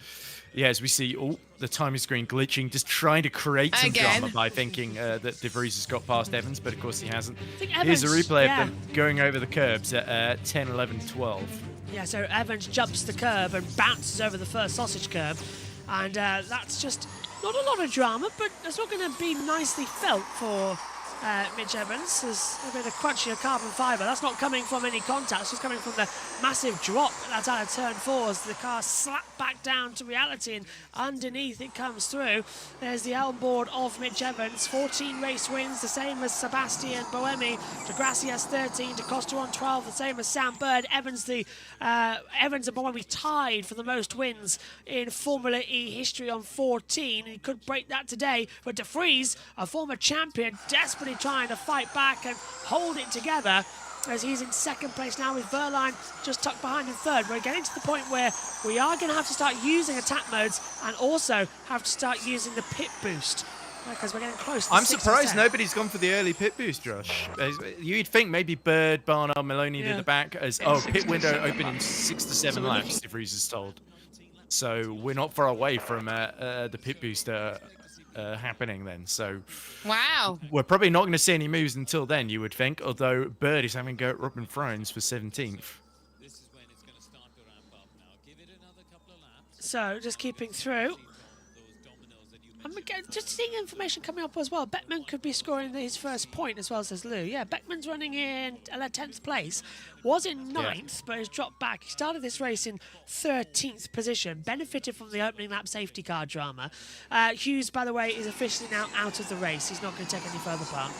yeah, as we see, the timing screen glitching, just trying to create some drama by thinking that De Vries has got past Evans, but of course he hasn't. Here's a replay of them going over the curbs at 10, 11, 12. Yeah, so Evans jumps the curb and bounces over the first sausage curb. And that's just not a lot of drama, but it's not going to be nicely felt for Mitch Evans. There's a bit of crunching of carbon fibre. That's not coming from any contact. It's just coming from the massive drop that's out of turn 4 as the car slapped back down to reality, and underneath it comes through. There's the elm board of Mitch Evans. 14 race wins, the same as Sebastian Boemi. De Grassi has 13. De Costa on 12, the same as Sam Bird. Evans and Boemi tied for the most wins in Formula E history on 14. He could break that today, but De Vries, a former champion, desperately trying to fight back and hold it together as he's in second place now with Verline just tucked behind in third. We're getting to the point where we are going to have to start using attack modes and also have to start using the pit boost because we're getting close to I'm surprised nobody's gone for the early pit boost, Josh. You'd think maybe Bird, Barnard, Maloney in the back as pit window open in 6 to 7 laps, De Vries is told. So we're not far away from the pit boost happening then. So wow, we're probably not going to see any moves until then, you would think, although Bird is having a go at Robin Thrones for 17th. So just keeping through. I'm just seeing information coming up as well. Beckman could be scoring his first point as well, says Lou. Yeah, Beckman's running in 10th place. Was in 9th, but has dropped back. He started this race in 13th position. Benefited from the opening lap safety car drama. Hughes, by the way, is officially now out of the race. He's not going to take any further part.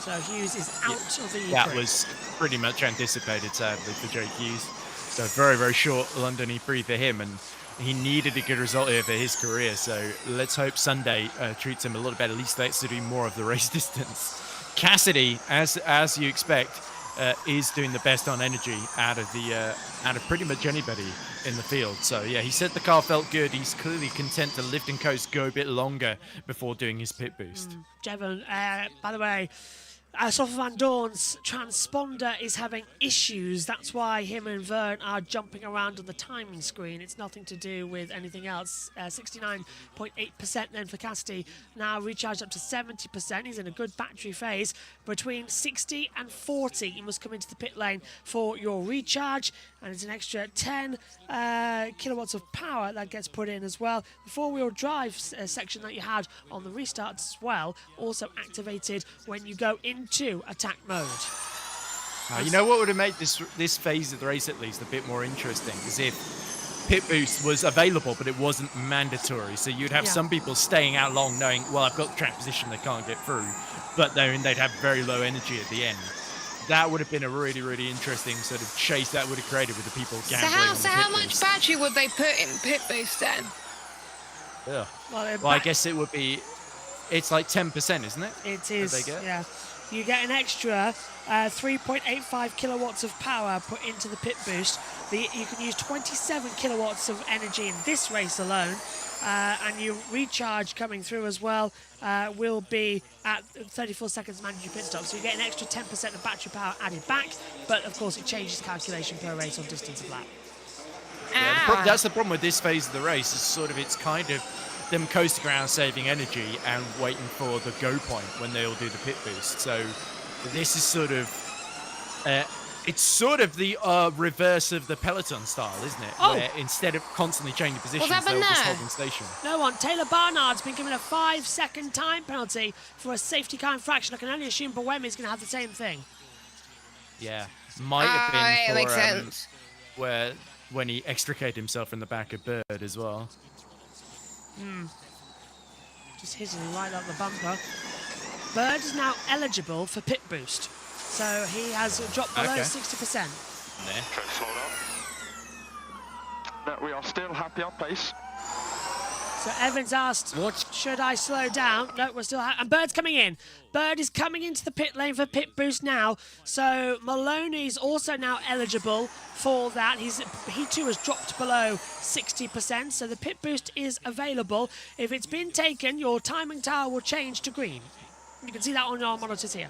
So Hughes is out of the EPrix. That was pretty much anticipated, sadly, for Jake Hughes. So very, very short London EPrix for him, and he needed a good result here for his career, so let's hope Sunday treats him a little better. At least that's to do more of the race distance. Cassidy, as you expect, is doing the best on energy out of pretty much anybody in the field. So yeah, he said the car felt good. He's clearly content to lift and coast, go a bit longer before doing his pit boost. Jevon, by the way, Stoffel Van Dorn's transponder is having issues. That's why him and Vern are jumping around on the timing screen. It's nothing to do with anything else. 69.8% then for Cassidy. Now recharged up to 70%. He's in a good battery phase. Between 60 and 40, you must come into the pit lane for your recharge. And it's an extra 10 kilowatts of power that gets put in as well. The four-wheel drive section that you had on the restarts as well, also activated when you go into attack mode. You know what would have made this phase of the race at least a bit more interesting is if pit boost was available but it wasn't mandatory. So you'd have some people staying out long knowing, well, I've got the track position, they can't get through, but then they'd have very low energy at the end. That would have been a really, really interesting sort of chase that would have created with the people gambling. So how much battery would they put in pit boost then? Yeah. Well, I guess it would be. It's like 10%, isn't it? It is. Yeah. You get an extra 3.85 kilowatts of power put into the pit boost. You can use 27 kilowatts of energy in this race alone. And your recharge coming through as well will be at 34 seconds mandatory pit stop. So you get an extra 10% of battery power added back, but of course it changes calculation per race on distance of lap. Yeah, that's the problem with this phase of the race. Is sort of it's kind of them coasting around saving energy and waiting for the go point when they all do the pit boost. So this is sort of it's sort of the reverse of the peloton style, isn't it? Oh. Where instead of constantly changing positions, What's they'll happened just there? hold in station. No one. Taylor Barnard's been given a 5-second time penalty for a safety car infraction. I can only assume Buemi's going to have the same thing. Yeah, might have been makes for sense. when he extricated himself from the back of Bird as well. Just hitting right up the bumper. Bird is now eligible for pit boost. So he has dropped below 60%. Slow down. No, we are still happy on pace. So Evans asked, should I slow down? No, we're still... and Bird's coming in. Bird is coming into the pit lane for pit boost now. So Maloney's also now eligible for that. He too has dropped below 60%. So the pit boost is available. If it's been taken, your timing tower will change to green. You can see that on your monitors here.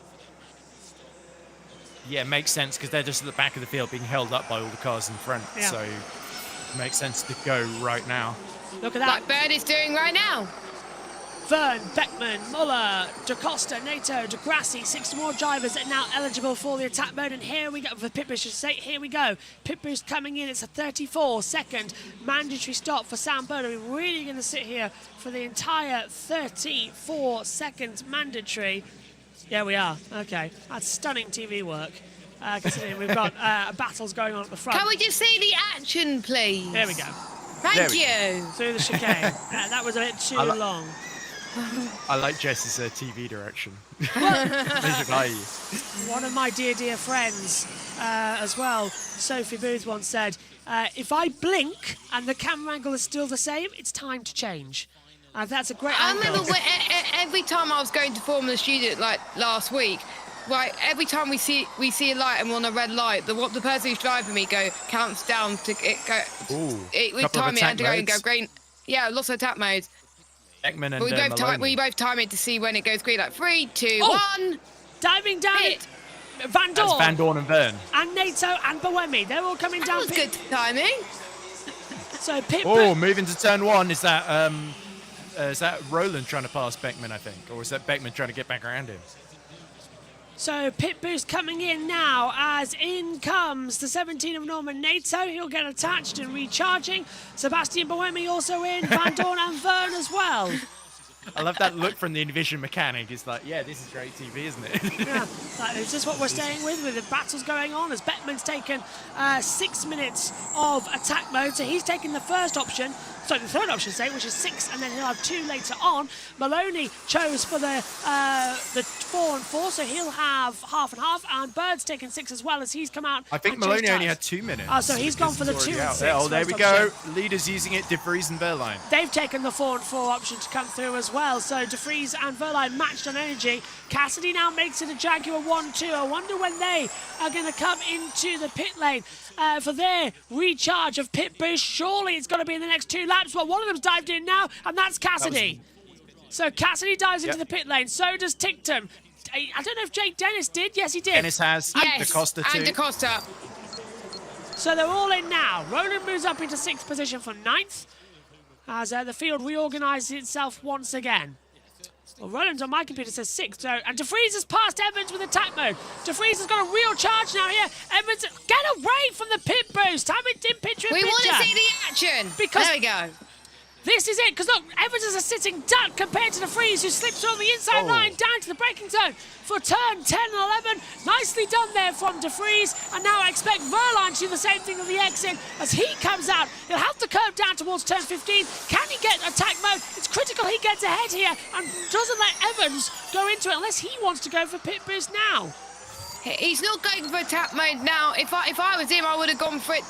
Yeah, it makes sense because they're just at the back of the field being held up by all the cars in front. Yeah. So it makes sense to go right now. Look at that. Like Bird is doing right now. Vern, Beckman, Muller, DaCosta, Nato, DeGrassi, 6 more drivers are now eligible for the attack mode. And here we go, for pit boost, here we go. Pit boost coming in, it's a 34-second mandatory stop for Sam Bird. Are we really going to sit here for the entire 34 seconds mandatory? Yeah, we are. Okay, that's stunning TV work. Considering we've got battles going on at the front. Can we just see the action, please? There we go. Thank you. Through the chicane. That was a bit too long. I like Jess's TV direction. One of my dear friends as well, Sophie Booth, once said, if I blink and the camera angle is still the same, it's time to change. That's a great angle. I remember every time I was going to Formula Studio, like last week, right, every time we see a light and we're on a red light, the person who's driving me counts down to it go. Ooh, we time it and to go and go green. Yeah, lots of attack modes. Beckman and We both time it to see when it goes green. Like 3, 2, 1. Diving down it. Van Dorn. That's Van Dorn and Vern. And Nato and Buemi. They're all coming down. That was good timing. So pit. Oh, moving to turn 1. Is that Roland trying to pass Beckman, I think? Or is that Beckman trying to get back around him? So pit boost coming in now as in comes the 17 of Norman Nato. He'll get attached and recharging. Sebastian Buemi also in. Van Dorn and Vern as well. I love that look from the Envision mechanic. It's like, yeah, this is great TV, isn't it? Yeah, is this what we're staying with the battles going on? As Beckman's taken 6 minutes of attack mode, so he's taken the first option. So the third option, which is 6, and then he'll have 2 later on. Maloney chose for the 4 and 4, so he'll have half and half. And Bird's taken 6 as well as he's come out. I think Maloney only had 2 minutes. Oh, so he's gone for the 2 and 6. Oh, there we go. Leaders using it, De Vries and Verline. They've taken the 4 and 4 option to come through as well. So De Vries and Verline matched on energy. Cassidy now makes it a Jaguar 1-2. I wonder when they are going to come into the pit lane for their recharge of pit boost. Surely it's got to be in the next 2 laps. Well, one of them's dived in now, and that's Cassidy. So Cassidy dives into the pit lane. So does Tickton. I don't know if Jake Dennis did. Yes, he did. Dennis has. Yes, DaCosta too. and DaCosta. So they're all in now. Roland moves up into 6th position for 9th as the field reorganises itself once again. Well, Roland on my computer says 6th, so, and De Vries has passed Evans with attack mode. De Vries has got a real charge now here. Evans, get away from the pit boost. Have it in picture in We picture. want to see the action. Because there we go. This is it, because look, Evans is a sitting duck compared to De Vries, who slips on the inside line down to the braking zone for turn 10 and 11. Nicely done there from De Vries, and now I expect Verline to do the same thing at the exit as he comes out. He'll have to curve down towards turn 15. Can he get attack mode? It's critical he gets ahead here and doesn't let Evans go into it unless he wants to go for pit boost now. He's not going for attack mode now. If I was him, I would have gone for it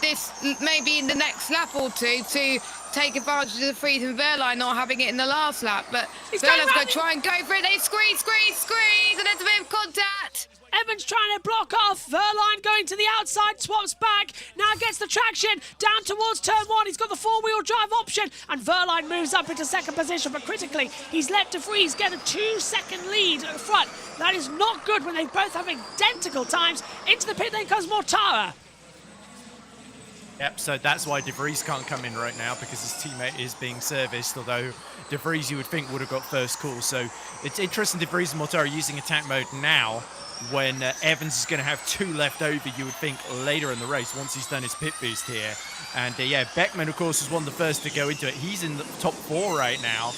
maybe in the next lap or 2 to take advantage of the Vries and Verline not having it in the last lap. But Verline's going to try and go for it. They squeeze, and there's a bit of contact. Evans trying to block off. Verline going to the outside, swaps back. Now gets the traction down towards turn 1. He's got the 4-wheel drive option, and Verline moves up into 2nd position. But critically, he's let De Vries get a 2-second lead at the front. That is not good when they both have identical times. Into the pit lane comes Mortara. Yep, so that's why De Vries can't come in right now, because his teammate is being serviced, although De Vries, you would think, would have got first call. So it's interesting De Vries and Mortar are using attack mode now, when Evans is going to have 2 left over, you would think, later in the race, once he's done his pit boost here. And yeah, Beckman, of course, was one of the first to go into it. He's in the top 4 right now.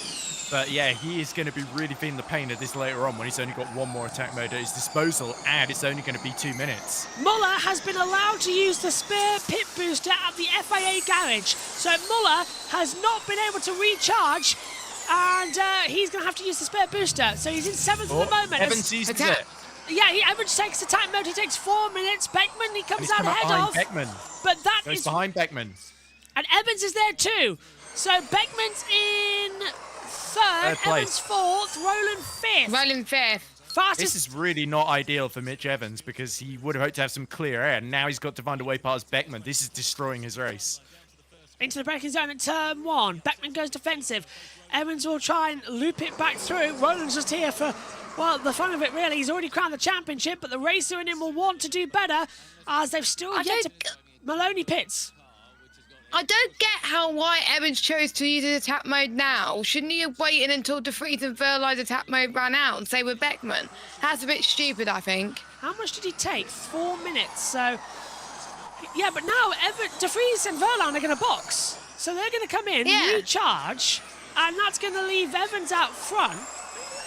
But yeah, he is going to be really feeling the pain of this later on when he's only got 1 more attack mode at his disposal, and it's only going to be 2 minutes. Muller has been allowed to use the spare pit booster at the FIA garage. So Muller has not been able to recharge, and he's going to have to use the spare booster. So he's in 7th at the moment. Evans uses it. Yeah, Evans takes attack mode. He takes 4 minutes. Beckman, he comes out ahead of. Beckman. But that Goes is behind Beckman. And Evans is there too. So Beckman's in 3rd, Evans 4th, Roland 5th. Roland 5th. Fastest. This is really not ideal for Mitch Evans, because he would have hoped to have some clear air, and now he's got to find a way past Beckman. This is destroying his race. Into the braking zone at turn 1. Beckman goes defensive. Evans will try and loop it back through. Roland's just here for, well, the fun of it, really. He's already crowned the championship, but the racer in him will want to do better, as they've still yet to... Maloney pits. I don't get why Evans chose to use his attack mode now. Shouldn't he have waited until De Vries and Verlaine's attack mode ran out and say with Beckman? That's a bit stupid, I think. How much did he take? 4 minutes. So, yeah, but now De Vries and Verlaine are going to box. So they're going to come in, recharge, and that's going to leave Evans out front.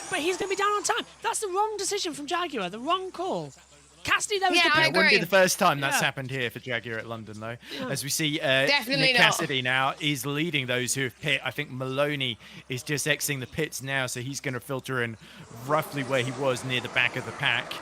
But he's going to be down on time. That's the wrong decision from Jaguar, the wrong call. Cassidy, that was the It wouldn't be the first time that's happened here for Jaguar at London, though. As we see, Nick Cassidy now is leading those who have pit. I think Maloney is just exiting the pits now, so he's going to filter in roughly where he was near the back of the pack.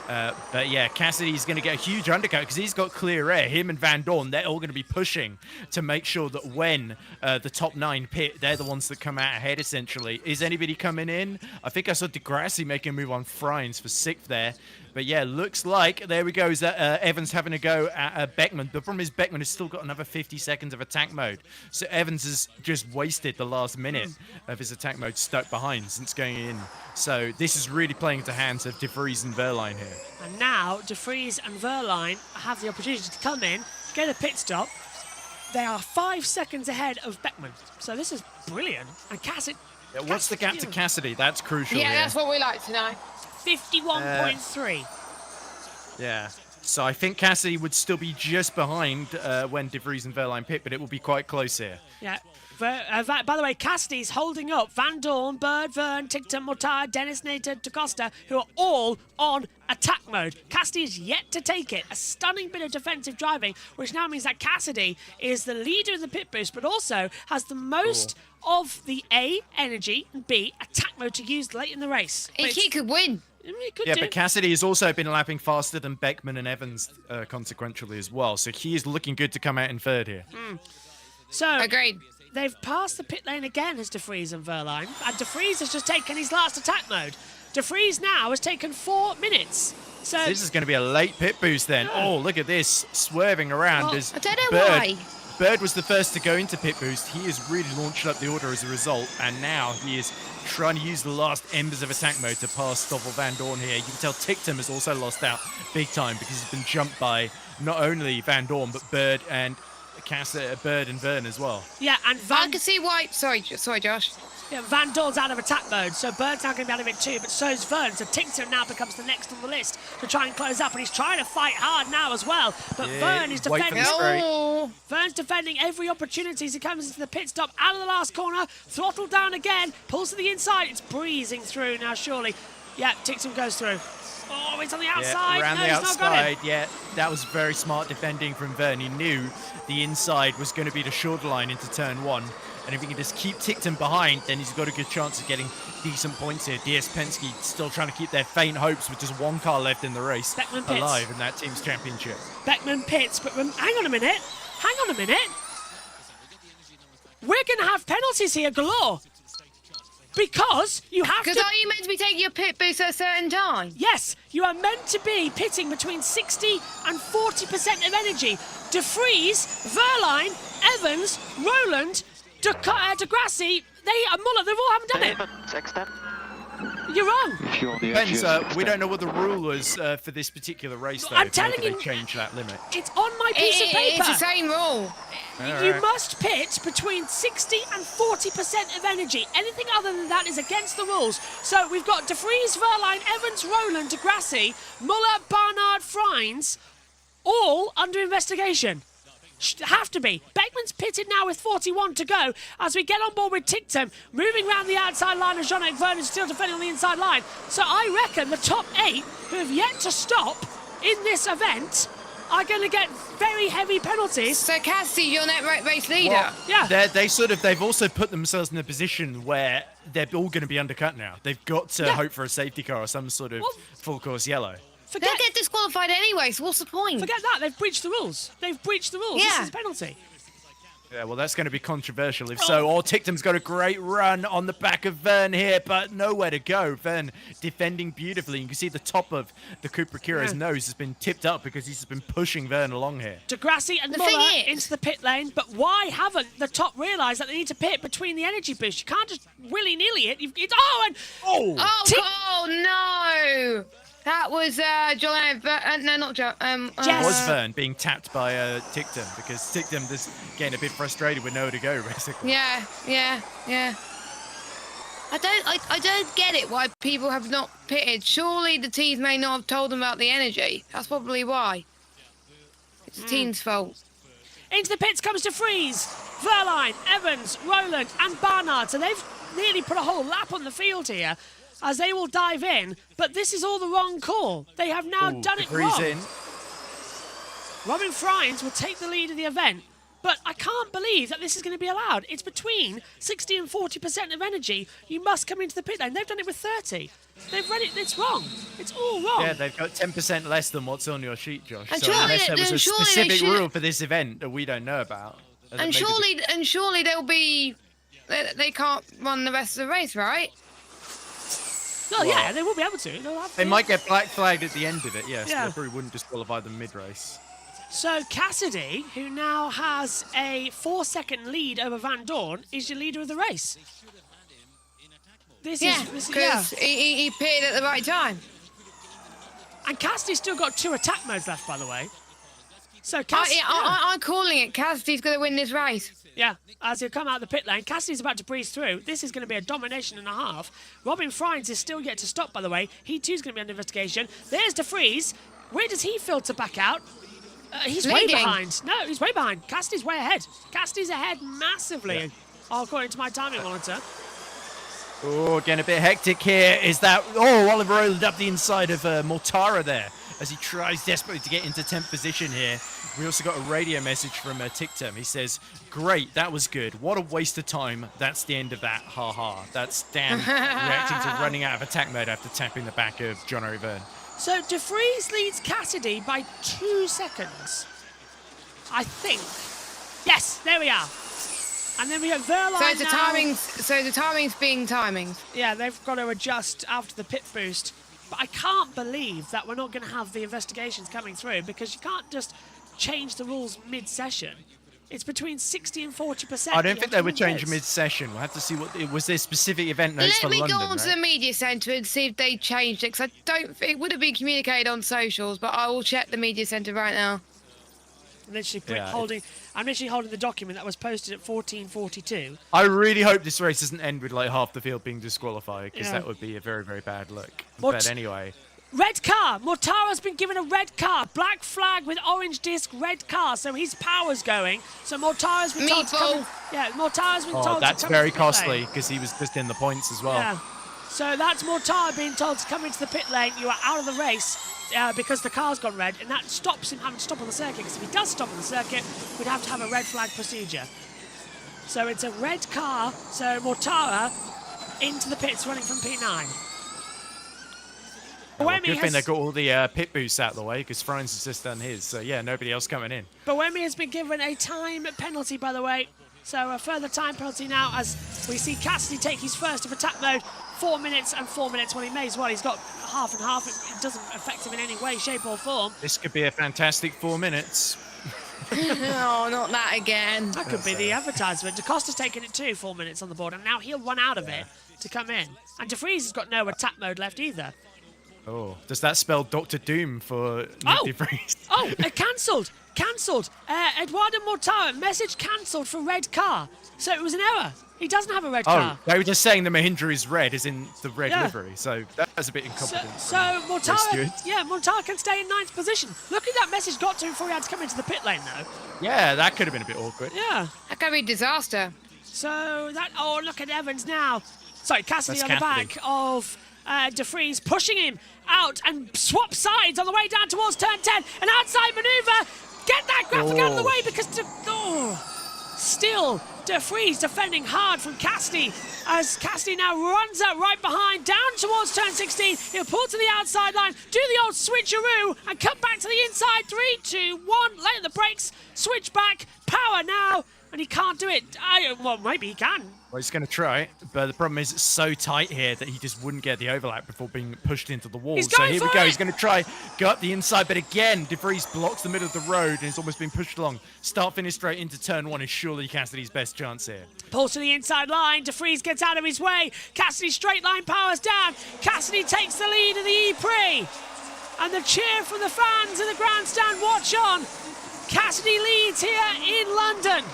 But yeah, Cassidy's going to get a huge undercut because he's got clear air. Him and Van Dorn, they're all going to be pushing to make sure that when the top 9 pit, they're the ones that come out ahead, essentially. Is anybody coming in? I think I saw Degrassi making a move on Frines for 6th there. But yeah, looks like, there we go, is that Evans having a go at Beckman. The problem is Beckman has still got another 50 seconds of attack mode. So Evans has just wasted the last minute of his attack mode stuck behind since going in. So this is really playing into hands of De Vries and Verlaine here. And now De Vries and Verlaine have the opportunity to come in, get a pit stop. They are 5 seconds ahead of Beckman. So this is brilliant. And Cassidy... Yeah, what's the gap to Cassidy? That's crucial here. That's what we like to know. 51.3. Yeah. So I think Cassidy would still be just behind when De Vries and Verlaine pit, but it will be quite close here. Yeah. By the way, Cassidy's holding up Van Dorn, Bird, Vern, Ticton, Mortar, Dennis, Nathan, DaCosta, who are all on attack mode. Cassidy is yet to take it. A stunning bit of defensive driving, which now means that Cassidy is the leader in the pit boost, but also has the most of the A, energy, and B, attack mode to use late in the race. He could win. But Cassidy has also been lapping faster than Beckman and Evans consequentially as well. So he is looking good to come out in 3rd here. So agreed. They've passed the pit lane again as De Vries and Verlaine. And De Vries has just taken his last attack mode. De Vries now has taken 4 minutes. So this is going to be a late pit boost then. Oh, look at this. Swerving around as I don't know why. Bird was the first to go into pit boost. He has really launched up the order as a result, and now he is trying to use the last embers of attack mode to pass Stoffel Van Dorn here. You can tell Tictum has also lost out big time because he's been jumped by not only Van Dorn, but Bird and Bird and Vern as well. Yeah, and I can see why. Sorry, Josh. Yeah, Van Dorn's out of attack mode, so Bird's now going to be out of it too, but so's Vern. So Tictum now becomes the next on the list to try and close up, and he's trying to fight hard now as well. But Vern is defending. Vern's defending every opportunity as he comes into the pit stop, out of the last corner, throttle down again, pulls to the inside. It's breezing through now, surely. Yeah, Tictum goes through. Oh, it's on the outside. Around no, the he's not got it. outside. Yeah, that was very smart defending from Vern. He knew the inside was going to be the shorter line into turn 1. And if he can just keep Ticton behind, then he's got a good chance of getting decent points here. DS Penske still trying to keep their faint hopes with just 1 car left in the race alive in that team's championship. Beckman pits, but hang on a minute. Hang on a minute. We're going to have penalties here galore. Because you have to... Because are you meant to be taking your pit boost at a certain time? Yes, you are meant to be pitting between 60 and 40% of energy. De Vries, Verlaine, Evans, Roland, Degrassi, Muller, they all haven't done it. You're wrong. If you're on the edge, Depends, we don't know what the rule was for this particular race, though. I'm telling Maybe you, they changed that limit. It's on my piece of paper. It's the same rule. You must pit between 60 and 40% of energy. Anything other than that is against the rules. So we've got De Vries, Verline, Evans, Rowland, De Grassi, Muller, Barnard, Freins, all under investigation. Have to be. Beckman's pitted now with 41 to go as we get on board with Tictum, moving around the outside line as Jean-Eric Vernon still defending on the inside line. So I reckon the top 8 who have yet to stop in this event are going to get very heavy penalties. So Cassie, your net race leader. Well, yeah. They've also put themselves in a position where they're all going to be undercut now. They've got to hope for a safety car or some sort of full course yellow. They'll get disqualified anyway, so what's the point? Forget that. They've breached the rules. They've breached the rules. Yeah. This is a penalty. Yeah, well, that's going to be controversial if so. Or Tictum's got a great run on the back of Vern here, but nowhere to go. Vern defending beautifully. You can see the top of the Cupra Cura's nose has been tipped up because he's been pushing Vern along here. De Grassi and Muller into the pit lane, but why haven't the top realised that they need to pit between the energy boosts? You can't just willy-nilly it. Oh, no! That was John. No, not John. It was Vern being tapped by Tictum because Tictum is getting a bit frustrated with nowhere to go, basically. Yeah. I don't get it why people have not pitted. Surely the teams may not have told them about the energy. That's probably why. It's the team's fault. Into the pits comes De Vries, Verline, Evans, Rowland, and Barnard. So they've nearly put a whole lap on the field here, as they will dive in, but this is all the wrong call. They have now done it wrong. In. Robin Freins will take the lead of the event, but I can't believe that this is going to be allowed. It's between 60 and 40% of energy. You must come into the pit lane. They've done it with 30. They've read it. It's wrong. It's all wrong. Yeah, they've got 10% less than what's on your sheet, Josh. And so unless there was a surely specific rule for this event that we don't know about. And surely they'll be... They can't run the rest of the race, right? Well, yeah, they will be able to. They might get black flagged at the end of it, yes. Yeah. They probably wouldn't disqualify them mid-race. So Cassidy, who now has a 4-second lead over Van Dorn, is your leader of the race. Because he pitted at the right time. And Cassidy's still got 2 attack modes left, by the way. So Cassidy... I'm calling it. Cassidy's going to win this race. Yeah, as he'll come out of the pit lane, Cassidy's about to breeze through. This is going to be a domination and a half. Robin Freins is still yet to stop, by the way. He too's going to be under investigation. There's De Vries. Where does he filter back out? He's way behind. No, he's way behind. Cassidy's way ahead. Cassidy's ahead massively, according to my timing monitor. Oh, getting a bit hectic here. Is that... Oh, Oliver Rowland up the inside of Mortara there as he tries desperately to get into 10th position here. We also got a radio message from Tictum. He says, great, that was good. What a waste of time. That's the end of that. Ha ha. That's Dan reacting to running out of attack mode after tapping the back of John O'Vern. So De Vries leads Cassidy by 2 seconds. I think. Yes, there we are. And then we have Verline So the timings being timings. Yeah, they've got to adjust after the pit boost. But I can't believe that we're not going to have the investigations coming through, because you can't just change the rules mid-session. It's between 60 and 40%. I don't think they would change mid-session. We'll have to see what... Was there specific event notes for London, Let me go on to the media centre and see if they changed it, because I don't... It would have been communicated on socials, but I will check the media centre right now. I'm literally holding the document that was posted at 14:42. I really hope this race doesn't end with like half the field being disqualified, because that would be a very, very bad look. But anyway... Red car. Mortara's been given a red car. Black flag with orange disc, red car. So his power's going. So Mortara's been told to come in. Yeah, Mortara's been told to come in. That's very costly, because he was just in the points as well. Yeah. So that's Mortara being told to come into the pit lane. You are out of the race because the car's gone red, and that stops him having to stop on the circuit, because if he does stop on the circuit, we'd have to have a red flag procedure. So it's a red car. So Mortara into the pits running from P9. Well, good thing they got all the pit boosts out of the way, because Freins has just done his. So, yeah, nobody else coming in. Buemi has been given a time penalty, by the way. So a further time penalty now as we see Cassidy take his first of attack mode. 4 minutes and 4 minutes. Well, he may as well. He's got half and half. It doesn't affect him in any way, shape or form. This could be a fantastic 4 minutes. Oh, not that again. That could be the advertisement. DaCosta's taken it too, 4 minutes on the board, and now he'll run out of it to come in. And De Vries has got no attack mode left either. Oh, does that spell Dr. Doom for Nick De Vries? Oh, cancelled. Cancelled. Eduardo Mortara, message cancelled for red car. So it was an error. He doesn't have a red car. They were just saying the Mahindra is red, as in the red livery. So that's a bit incompetent. So Mortara can stay in 9th position. Look at that message got to him before he had to come into the pit lane, though. Yeah, that could have been a bit awkward. Yeah. That could be disaster. So that, oh, look at Evans now. Sorry, Cassidy on the back of De Vries, pushing him out and swap sides on the way down towards turn 10. An outside maneuver. Get that graphic out of the way because still De Vries defending hard from Cassidy as Cassidy now runs up right behind down towards turn 16. He'll pull to the outside line, do the old switcheroo and come back to the inside. 3, 2, 1, lay on the brakes, switch back, power now, and he can't do it. Well, maybe he can. Well, he's going to try, but the problem is it's so tight here that he just wouldn't get the overlap before being pushed into the wall. So here we go. He's going to try, go up the inside, but again, De Vries blocks the middle of the road and is almost being pushed along. Start-finish straight into turn 1 is surely Cassidy's best chance here. Pulls to the inside line. De Vries gets out of his way. Cassidy straight line powers down. Cassidy takes the lead in the EPrix. And the cheer from the fans in the grandstand. Watch on. Cassidy leads here in London.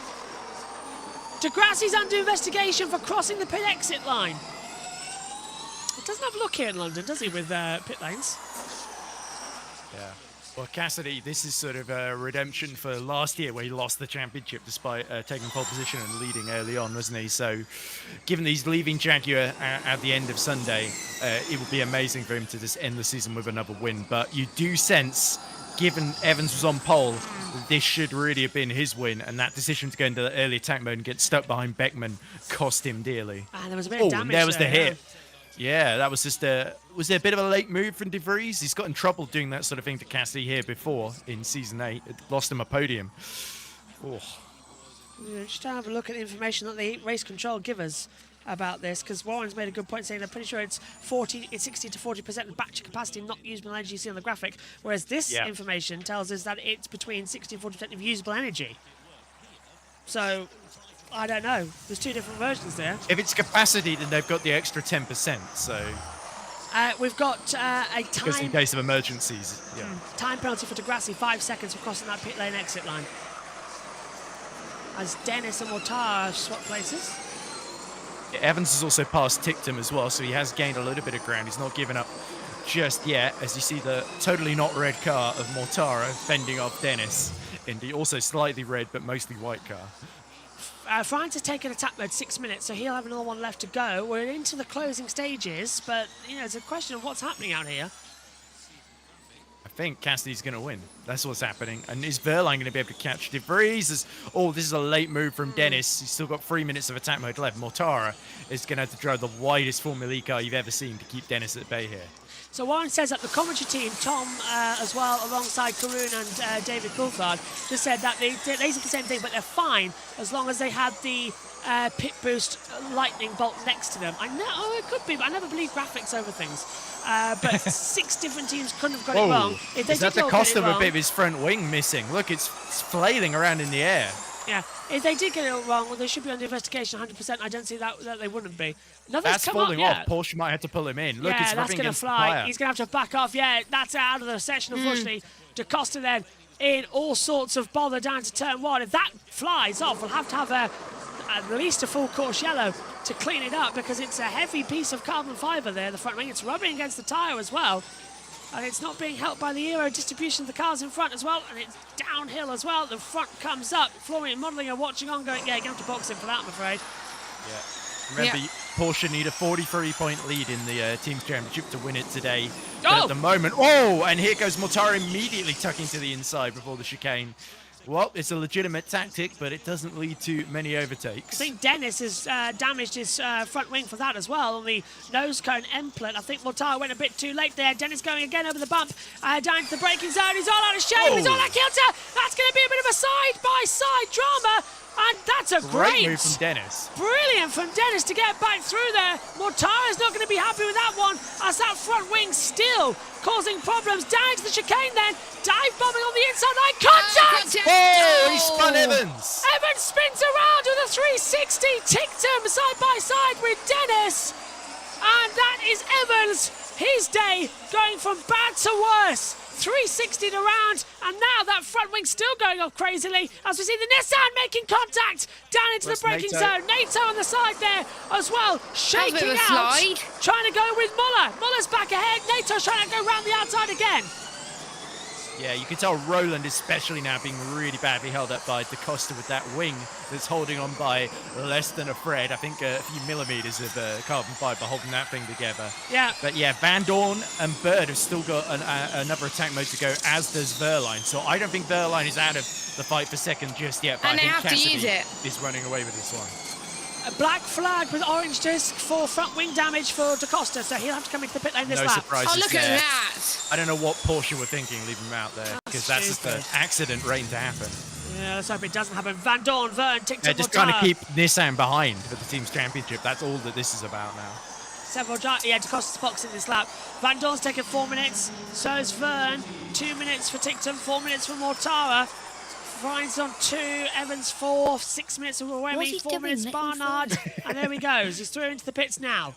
Degrassi's under investigation for crossing the pit exit line. It doesn't have a look here in London, does he, with pit lanes? Yeah. Well, Cassidy, this is sort of a redemption for last year where he lost the championship despite taking pole position and leading early on, wasn't he? So given that he's leaving Jaguar at the end of Sunday, it would be amazing for him to just end the season with another win. But you do sense, given Evans was on pole, this should really have been his win, and that decision to go into the early attack mode and get stuck behind Beckman cost him dearly. There was a bit of damage there was the hit. Yeah, that was just was there a bit of a late move from De Vries? He's got in trouble doing that sort of thing to Cassidy here before in Season 8. It lost him a podium. Oh. Yeah, just to have a look at the information that the race control give us about this, because Warren's made a good point saying they're pretty sure it's 60 to 40% of battery capacity, not usable energy you see on the graphic, whereas this information tells us that it's between 60 and 40% of usable energy. So, I don't know. There's two different versions there. If it's capacity, then they've got the extra 10%, so... we've got a time... Just in case of emergencies, time penalty for Degrassi, 5 seconds for crossing that pit lane exit line. As Dennis and Mortara swap places. Evans has also passed Tictum as well, so he has gained a little bit of ground. He's not given up just yet, as you see the totally not red car of Mortara fending off Dennis in the also slightly red but mostly white car. Franz has taken attack mode 6 minutes, so he'll have another one left to go. We're into the closing stages, but you know, it's a question of what's happening out here. I think Cassidy's going to win. That's what's happening. And is Verline going to be able to catch De Vries? Oh, this is a late move from Dennis. He's still got 3 minutes of attack mode left. Mortara is going to have to drive the widest Formula E car you've ever seen to keep Dennis at bay here. So Warren says that the commentary team, Tom as well, alongside Karun and David Coulthard, just said that they said the same thing, but they're fine as long as they had the pit boost lightning bolt next to them. I know it could be, but I never believe graphics over things. But 6 different teams couldn't have got it wrong. If they is that the cost of a bit of his front wing missing? Look, it's flailing around in the air. Yeah, if they did get it wrong, well, they should be under investigation 100%. I don't see that they wouldn't be. Nothing's That's come falling up off. Porsche might have to pull him in. Look, it's that's going to fly. He's going to have to back off. Yeah, that's out of the session, unfortunately. DaCosta then in all sorts of bother down to turn 1. If that flies off, we'll have to have at least a full course yellow to clean it up, because it's a heavy piece of carbon fibre there, the front wing. It's rubbing against the tyre as well. And it's not being helped by the aero distribution of the cars in front as well. And it's downhill as well. The front comes up. Florian Modelling are watching on going, yeah, you're going to have to box him for that, I'm afraid. Yeah. Remember, Porsche need a 43-point lead in the Teams Championship to win it today. But at the moment, and here goes Mortara immediately tucking to the inside before the chicane. Well, it's a legitimate tactic, but it doesn't lead to many overtakes. I think Dennis has damaged his front wing for that as well on the nose cone end plate. I think Mortara went a bit too late there. Dennis going again over the bump, down to the braking zone. He's all out of shape. He's all out of kilter. That's going to be a bit of a side-by-side drama. And that's a great move from Dennis. Brilliant from Dennis to get back through there. Mortara's not going to be happy with that one, as that front wing still causing problems. Down to the chicane then. Dive bombing on the inside line. Contact! Oh, he spun Evans. Evans spins around with a 360. Tictum side by side with Dennis. And that is Evans. His day going from bad to worse. 360'd around, and now that front wing still going off crazily as we see the Nissan making contact down into the braking zone. Nato on the side there as well, shaking out, trying to go with Muller. Muller's back ahead. Nato's trying to go round the outside again. Yeah, you can tell Roland especially now being really badly held up by DaCosta with that wing that's holding on by less than a thread. I think a few millimeters of carbon fiber holding that thing together. Yeah. But yeah, Van Dorn and Bird have still got another attack mode to go, as does Verline. So I don't think Verline is out of the fight for second just yet. But And I they think have to use Cassidy it. is running away with this one. A black flag with orange disc for front wing damage for DaCosta, so he'll have to come into the pit lane this No lap. surprises Oh, look there. at that. I don't know what Porsche were thinking leaving him out there, because that's just an accident waiting to happen. Yeah, let's hope it doesn't happen. Van Dorn, Vern, Tictum, They're just trying to keep Nissan behind for the team's championship. That's all that this is about now. Several giant, yeah, DaCosta's boxing this lap. Van Dorn's taking 4 minutes, so is Vern. 2 minutes for Tictum, 4 minutes for Mortara. Ryan's on 2, Evans 4, 6 minutes of Remy, 4 minutes Barnard, and there he goes. He's through into the pits now.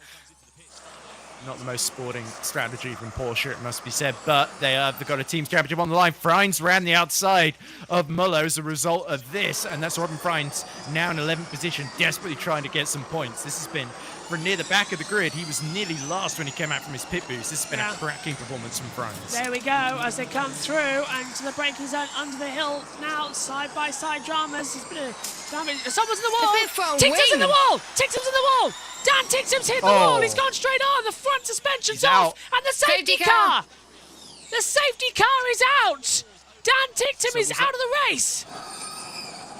Not the most sporting strategy from Porsche, it must be said, but they've got a team's championship on the line. Freins ran the outside of Muller as a result of this, and that's Robin Freins now in 11th position, desperately trying to get some points. This has been from near the back of the grid. He was nearly last when he came out from his pit boost. This has been a cracking performance from Freins. There we go, as they come through and to the braking zone under the hill. Now, side-by-side dramas. There's been a damage. Someone's in the wall. Tictum's in the wall. Tictum's in the wall. Dan Tictum's hit the wall. He's gone straight on. The front suspension's off. And the safety car. The safety car is out. Dan Tictum is out of the race.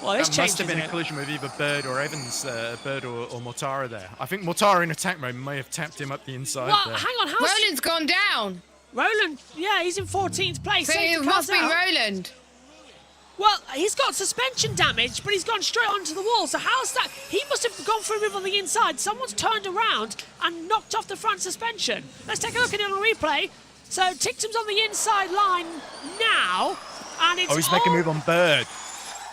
Well, this that must have been a collision with either Bird or Evans, Bird or Mortara there. I think Mortara in attack mode may have tapped him up the inside. Well, there. hang on. Roland's gone down. Roland, yeah, he's in 14th place. So it must be Roland. Well, he's got suspension damage, but he's gone straight onto the wall. So how's that? He must have gone for a move on the inside. Someone's turned around and knocked off the front suspension. Let's take a look at it on a replay. So Tictum's on the inside line now, and it's he's making a move on Bird.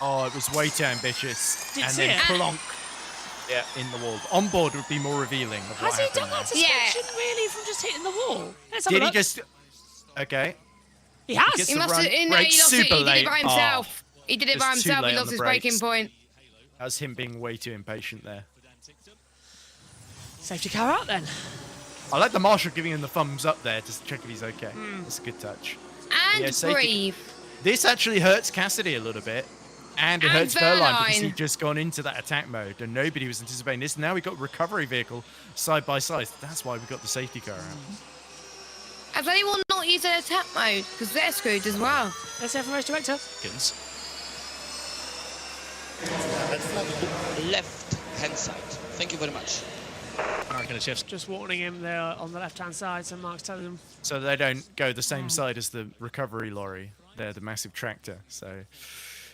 Oh, it was way too ambitious. Didn't and see then it. plonk. Yeah, in the wall. On board would be more revealing of Has what he happened done that there. suspension really from just hitting the wall? Let's have a Did he look. just... Okay. He has. He must have. He lost it. He did it by himself. He did it by Just too himself. late He on lost the his braking brakes. point. That was him being way too impatient there. Safety car out then. I like the marshal giving him the thumbs up there to check if he's okay. That's a good touch. And breathe. This actually hurts Cassidy a little bit. And it And hurts Verline because Verline. he'd just gone into that attack mode and nobody was anticipating this. Now we've got recovery vehicle side by side. That's why we got the safety car out. Has anyone not used an attack mode? Because they're screwed as well. Let's have a race director. Left hand side. Thank you very much. Just warning him there on the left-hand side, so Mark's telling him. So they don't go the same side as the recovery lorry. They're the massive tractor. So,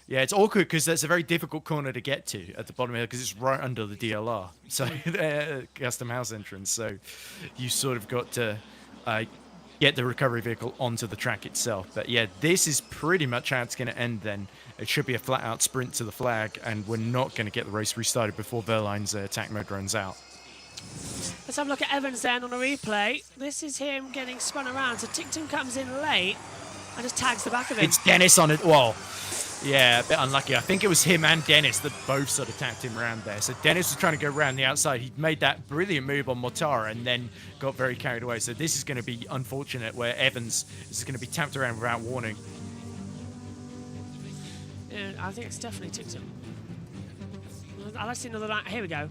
yeah, it's awkward because that's a very difficult corner to get to at the bottom here because it's right under the DLR. So, custom house entrance. So, you sort of got to get the recovery vehicle onto the track itself. But, yeah, this is pretty much how it's going to end then. It should be a flat-out sprint to the flag, and we're not going to get the race restarted before Verline's attack mode runs out. Let's have a look at Evans then on a replay. This is him getting spun around. So Tictum comes in late and just tags the back of him. It's Dennis on it. Well, yeah, a bit unlucky. I think it was him and Dennis that both sort of tagged him around there. So Dennis was trying to go around the outside. He made that brilliant move on Mortara and then got very carried away. So this is going to be unfortunate where Evans is going to be tapped around without warning. Yeah, I think it's definitely Tictum. I'll see another line. Here we go.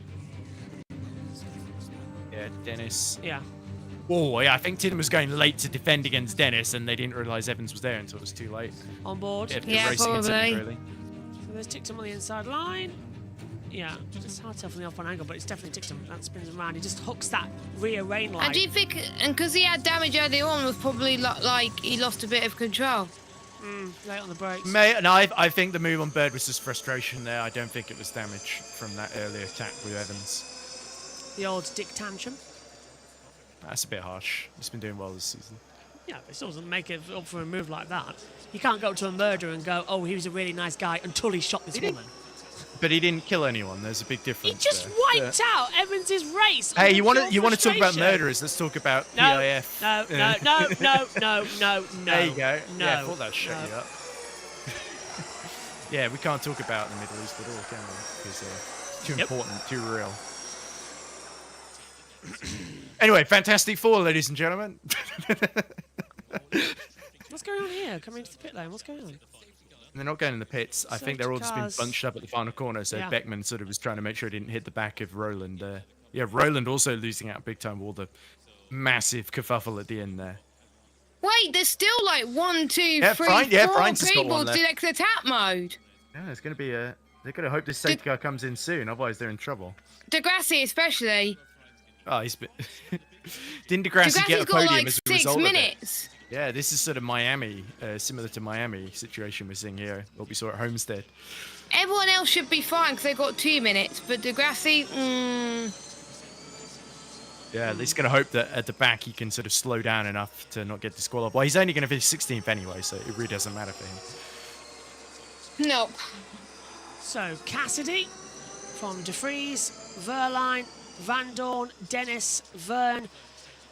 Yeah, Dennis. Yeah. Oh, yeah, I think Tictum was going late to defend against Dennis and they didn't realise Evans was there until it was too late. On board. Yeah, probably. So there's Tictum on the inside line. Yeah, it's hard to tell from the off-one angle, but it's definitely Tictum. That spins him around. He just hooks that rear rain line. And do you think, and because he had damage early on, was probably like he lost a bit of control? Late on the brakes. And I think the move on Bird was just frustration there. I don't think it was damage from that early attack with Evans. The old Dick Tantrum. That's a bit harsh. He's been doing well this season. Yeah, it still doesn't make it up for a move like that. You can't go up to a murderer and go, oh, he was a really nice guy until he shot this woman. But he didn't kill anyone. There's a big difference. He just wiped out Evans' race. Hey, you want to talk about murderers? Let's talk about PIF. No. There you go. No. Yeah, I thought that shut you up. Yeah, we can't talk about the Middle East at all, can we? Because it's too important, too real. Anyway, Fantastic Four, ladies and gentlemen. What's going on here? Coming into the pit lane. What's going on? They're not going in the pits. I think they're all just been bunched up at the final corner. So Beckman sort of was trying to make sure he didn't hit the back of Roland. Yeah, Roland also losing out big time with all the massive kerfuffle at the end there. Wait, there's still like 1, 2, 3, 4 people to exit attack mode. Yeah, it's going to be a... They're going to hope this safety car comes in soon, otherwise they're in trouble. Degrassi especially. Oh, he's been... Didn't Degrassi get a podium like as a result 6 minutes. Of it? Yeah, this is sort of Miami, similar to Miami situation we're seeing here, what we saw at Homestead. Everyone else should be fine because they got 2 minutes, but Degrassi, Yeah, he's going to hope that at the back he can sort of slow down enough to not get disqualified. Well, he's only going to finish 16th anyway, so it really doesn't matter for him. Nope. So, Cassidy from De Vries, Verline, Van Dorn, Dennis, Verne,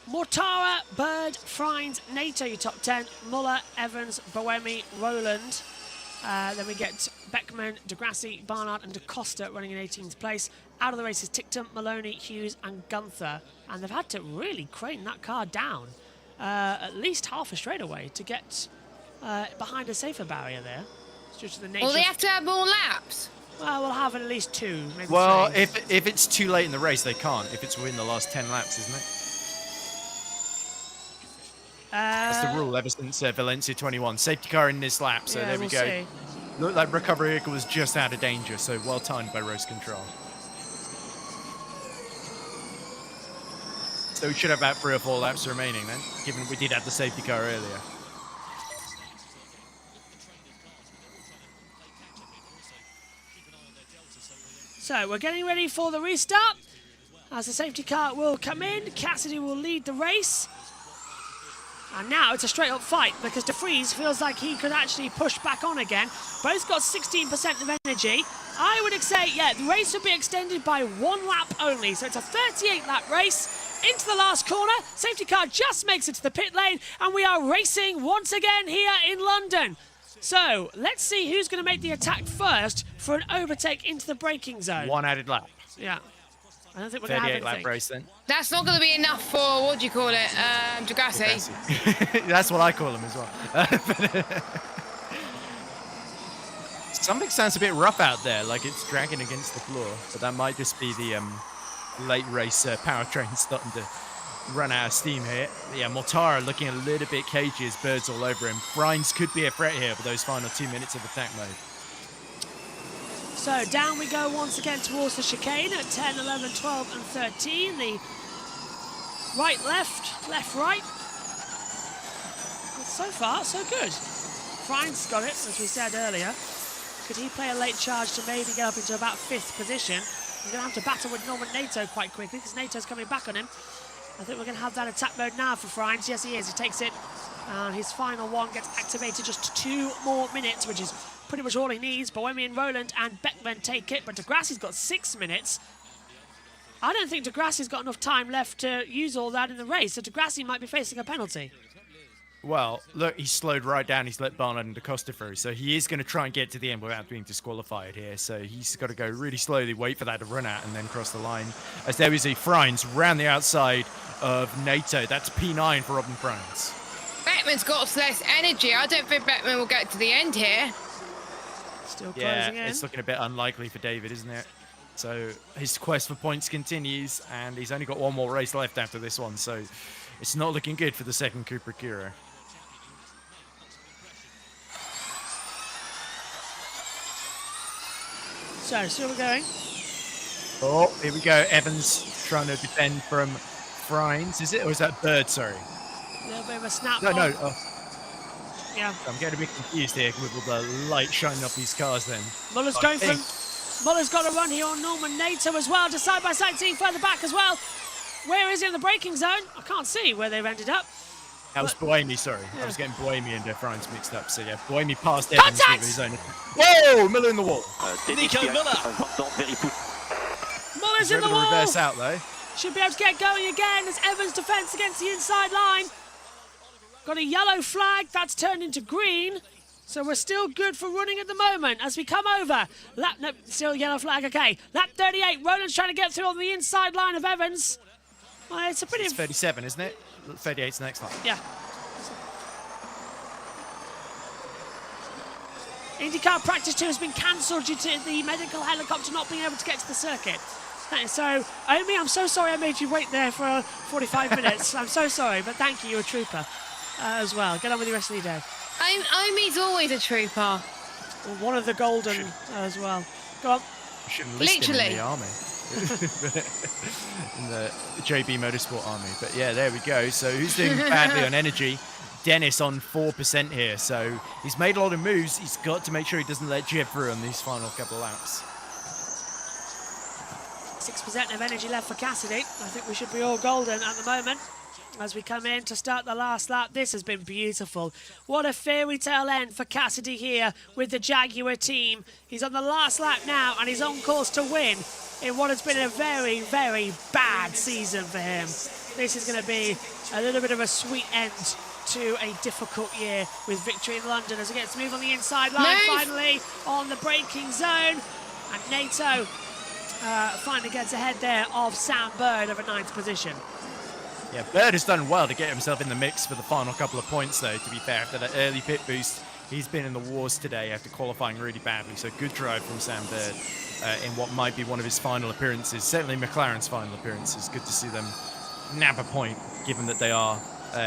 Mortara, Bird, Frines, Nato, your top 10, Muller, Evans, Boemi, Roland. Then we get Beckman, Degrassi, Barnard and DaCosta running in 18th place. Out of the race is Ticktum, Maloney, Hughes and Gunther. And they've had to really crane that car down at least half a straightaway to get behind a safer barrier there. It's due to the nature. Well, they have to have more laps. Well, we'll have at least 2, maybe 3. Well, if it's too late in the race, they can't. If it's within the last 10 laps, isn't it? That's the rule ever since Valencia 21. Safety car in this lap, so there we go. See. Looked like recovery vehicle was just out of danger, so well timed by race control. So we should have about 3 or 4 laps remaining then, given we did have the safety car earlier. So we're getting ready for the restart. As the safety car will come in, Cassidy will lead the race. And now it's a straight up fight because De Vries feels like he could actually push back on again. Both got 16% of energy. I would say, yeah, the race will be extended by 1 lap only. So it's a 38 lap race into the last corner. Safety car just makes it to the pit lane and we are racing once again here in London. So let's see who's going to make the attack first for an overtake into the braking zone. 1 added lap. Yeah. I don't think we're going to have 38 lap race then. That's not going to be enough for, what do you call it, Degrassi. That's what I call him as well. Something sounds a bit rough out there, like it's dragging against the floor. But that might just be the late race powertrain starting to run out of steam here. Yeah, Mortara looking a little bit cagey as Bird's all over him. Frines could be a threat here for those final 2 minutes of attack mode. So down we go once again towards the chicane at 10, 11, 12 and 13. The right, left, left, right. Well, so far, so good. Frines got it, as we said earlier. Could he play a late charge to maybe get up into about 5th position? He's going to have to battle with Norman Nato quite quickly because Nato's coming back on him. I think we're going to have that attack mode now for Frines. Yes, he is. He takes it. And his final one gets activated just 2 more minutes, which is pretty much all he needs. Boemi and Roland and Beckman take it, but Degrassi's got 6 minutes. I don't think Degrassi's got enough time left to use all that in the race, so Degrassi might be facing a penalty. Well, look, he's slowed right down. He's let Barnard and DaCosta through, so he is going to try and get to the end without being disqualified here. So he's got to go really slowly, wait for that to run out, and then cross the line. As there is a Frines round the outside of NATO. That's P9 for Robin Frines. Beckman's got less energy. I don't think Beckman will get to the end here. Still closing in. It's looking a bit unlikely for David, isn't it? So his quest for points continues, and he's only got 1 more race left after this one, so it's not looking good for the second Cooper Cura. So, still we're going. Oh, here we go. Evans trying to defend from Frines. Is it? Or is that Bird? Sorry. A little bit of a snap. No. Yeah. I'm getting a bit confused here with all the light shining off these cars then. Muller's going for... Muller's got a run here on Norman Nato as well, to side-by-side team further back as well. Where is he in the braking zone? I can't see where they've ended up. That was Boemi, sorry. I was getting Boemi and De France mixed up. So yeah, Boemi passed Evans with his own. Whoa! Miller in the wall. Nico Miller. Muller's in the to wall. reverse out though. Should be able to get going again as Evans defends against the inside line. Got a yellow flag, that's turned into green. So we're still good for running at the moment as we come over. No, still yellow flag, okay. Lap 38, Roland's trying to get through on the inside line of Evans. Well, it's a pretty... It's 37, isn't it? 38's the next line. Yeah. IndyCar Practice 2 has been cancelled due to the medical helicopter not being able to get to the circuit. So, Omi, I'm so sorry I made you wait there for 45 minutes. I'm so sorry, but thank you, you're a trooper as well. Get on with the rest of your day. Omi's always a trooper. One of the golden as well. Go on. You shouldn't list him in the army. In the JB Motorsport army. But yeah, there we go. So who's doing badly on energy? Dennis on 4% here. So he's made a lot of moves. He's got to make sure he doesn't let Jeb through on these final couple of laps. 6% of energy left for Cassidy. I think we should be all golden at the moment as we come in to start the last lap. This has been beautiful. What a fairy tale end for Cassidy here with the Jaguar team. He's on the last lap now and he's on course to win in what has been a very, very bad season for him. This is going to be a little bit of a sweet end to a difficult year with victory in London as he gets to move on the inside line, finally on the braking zone. And Nato finally gets ahead there of Sam Bird of a 9th position. Yeah, Bird has done well to get himself in the mix for the final couple of points, though, to be fair. After that early pit boost, he's been in the wars today after qualifying really badly. So good drive from Sam Bird in what might be one of his final appearances. Certainly McLaren's final appearances. Good to see them nab a point, given that they are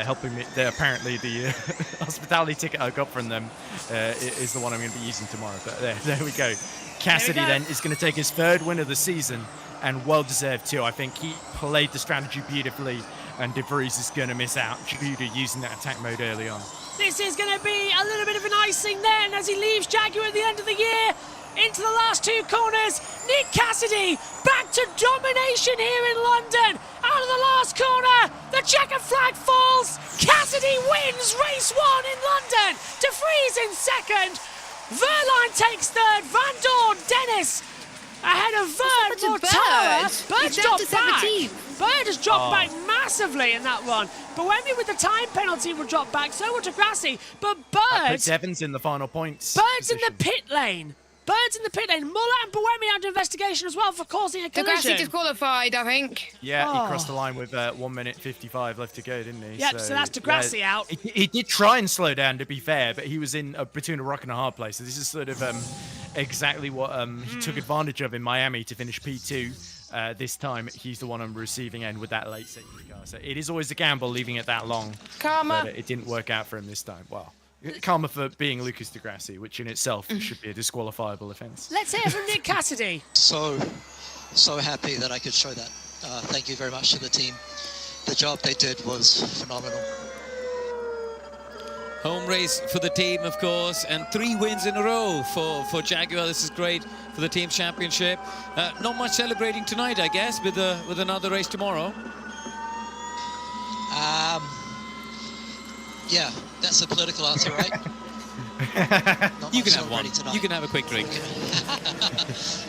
helping me. They're apparently the hospitality ticket I got from them is the one I'm going to be using tomorrow. But there we go. Cassidy then is going to take his 3rd win of the season, and well-deserved too. I think he played the strategy beautifully, and De Vries is going to miss out due to using that attack mode early on. This is going to be a little bit of an icing then as he leaves Jaguar at the end of the year. Into the last 2 corners, Nick Cassidy back to domination here in London. Out of the last corner, the checkered flag falls. Cassidy wins race 1 in London. De Vries in 2nd. Verline takes 3rd. Van Dorn, Dennis ahead of Vern. Bird's dropped back. Bird has dropped back massively in that one. Buemi with the time penalty will drop back, so will Degrassi. But Bird... puts Evans in the final points. Bird's in the pit lane. Bird's in the pit lane. Muller and Buemi under investigation as well for causing a collision. Degrassi disqualified, I think. Yeah, he crossed the line with 1 minute 55 left to go, didn't he? Yep, so that's Degrassi out. He did try and slow down, to be fair, but he was in between a rock and a hard place. So this is sort of exactly what he took advantage of in Miami to finish P2. This time, he's the one on the receiving end with that late safety car. So it is always a gamble leaving it that long. Karma. But it didn't work out for him this time. Well, karma for being Lucas Degrassi, which in itself should be a disqualifiable offence. Let's hear from Nick Cassidy. So happy that I could show that. Thank you very much to the team. The job they did was phenomenal. Home race for the team, of course, and 3 wins in a row for Jaguar. This is great for the team championship. Not much celebrating tonight, I guess, with another race tomorrow. Yeah, that's a political answer, right? You can have one. You can have a quick drink.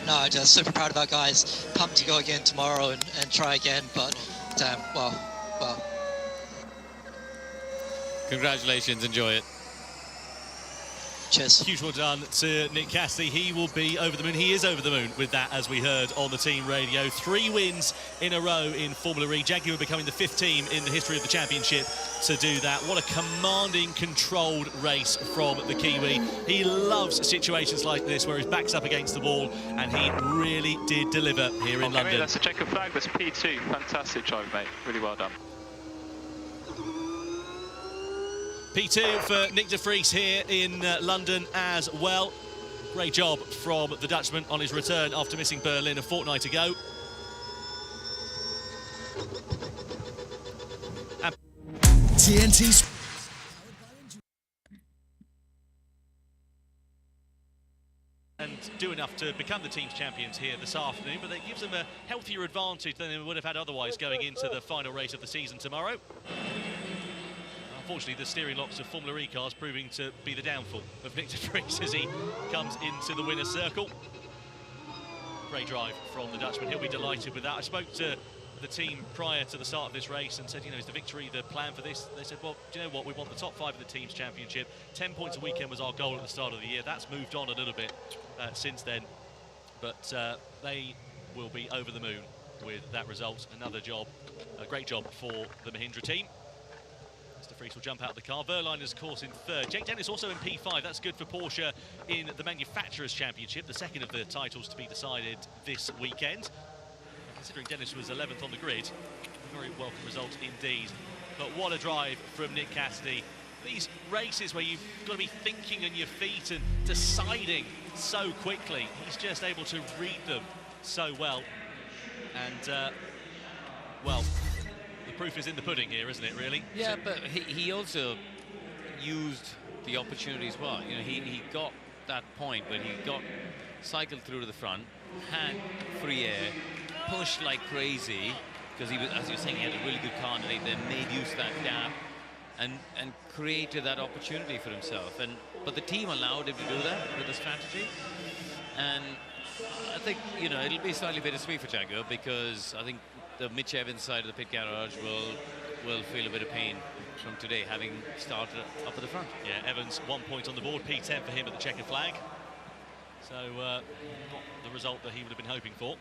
No, I'm just super proud of our guys. Pumped to go again tomorrow and try again, but damn, well. Congratulations, enjoy it. Cheers. Huge well done to Nick Cassidy. He will be over the moon. He is over the moon with that, as we heard on the team radio. 3 wins in a row in Formula E. Jaguar becoming the 5th team in the history of the championship to do that. What a commanding, controlled race from the Kiwi. He loves situations like this where his back's up against the wall, and he really did deliver here in London. Mate, that's a checker flag. That's P2. Fantastic job, mate. Really well done. P2 for Nick De Vries here in London as well. Great job from the Dutchman on his return after missing Berlin a fortnight ago. TNT's and do enough to become the team's champions here this afternoon, but that gives them a healthier advantage than they would have had otherwise going into the final race of the season tomorrow. unfortunately, the steering locks of Formula E cars proving to be the downfall of Nick de Vries as he comes into the winner's circle. Great drive from the Dutchman. He'll be delighted with that. I spoke to the team prior to the start of this race and said, you know, is the victory the plan for this? They said, well, do you know what? We want the top 5 of the team's championship. 10 points a weekend was our goal at the start of the year. That's moved on a little bit since then. But they will be over the moon with that result. Another job, a great job for the Mahindra team. Mr. Vries will jump out of the car. Verline is, of course, in third. Jake Dennis also in P5. That's good for Porsche in the Manufacturers' Championship, the second of the titles to be decided this weekend. Considering Dennis was 11th on the grid, a very welcome result indeed. But what a drive from Nick Cassidy. These races where you've got to be thinking on your feet and deciding so quickly, he's just able to read them so well. And, well, the proof is in the pudding here, isn't it, really? Yeah, but he also used the opportunity as well. You know, he got that point where he got cycled through to the front, had free air, pushed like crazy, because he was, as you were saying, he had a really good car underneath, then made use of that gap and created that opportunity for himself. But the team allowed him to do that with the strategy. And I think, you know, it'll be slightly bittersweet for Jaguar, because I think the Mitch Evans side of the pit garage will feel a bit of pain from today, having started up at the front. Yeah, Evans 1 point on the board, P10 for him at the checkered flag. So not the result that he would have been hoping for.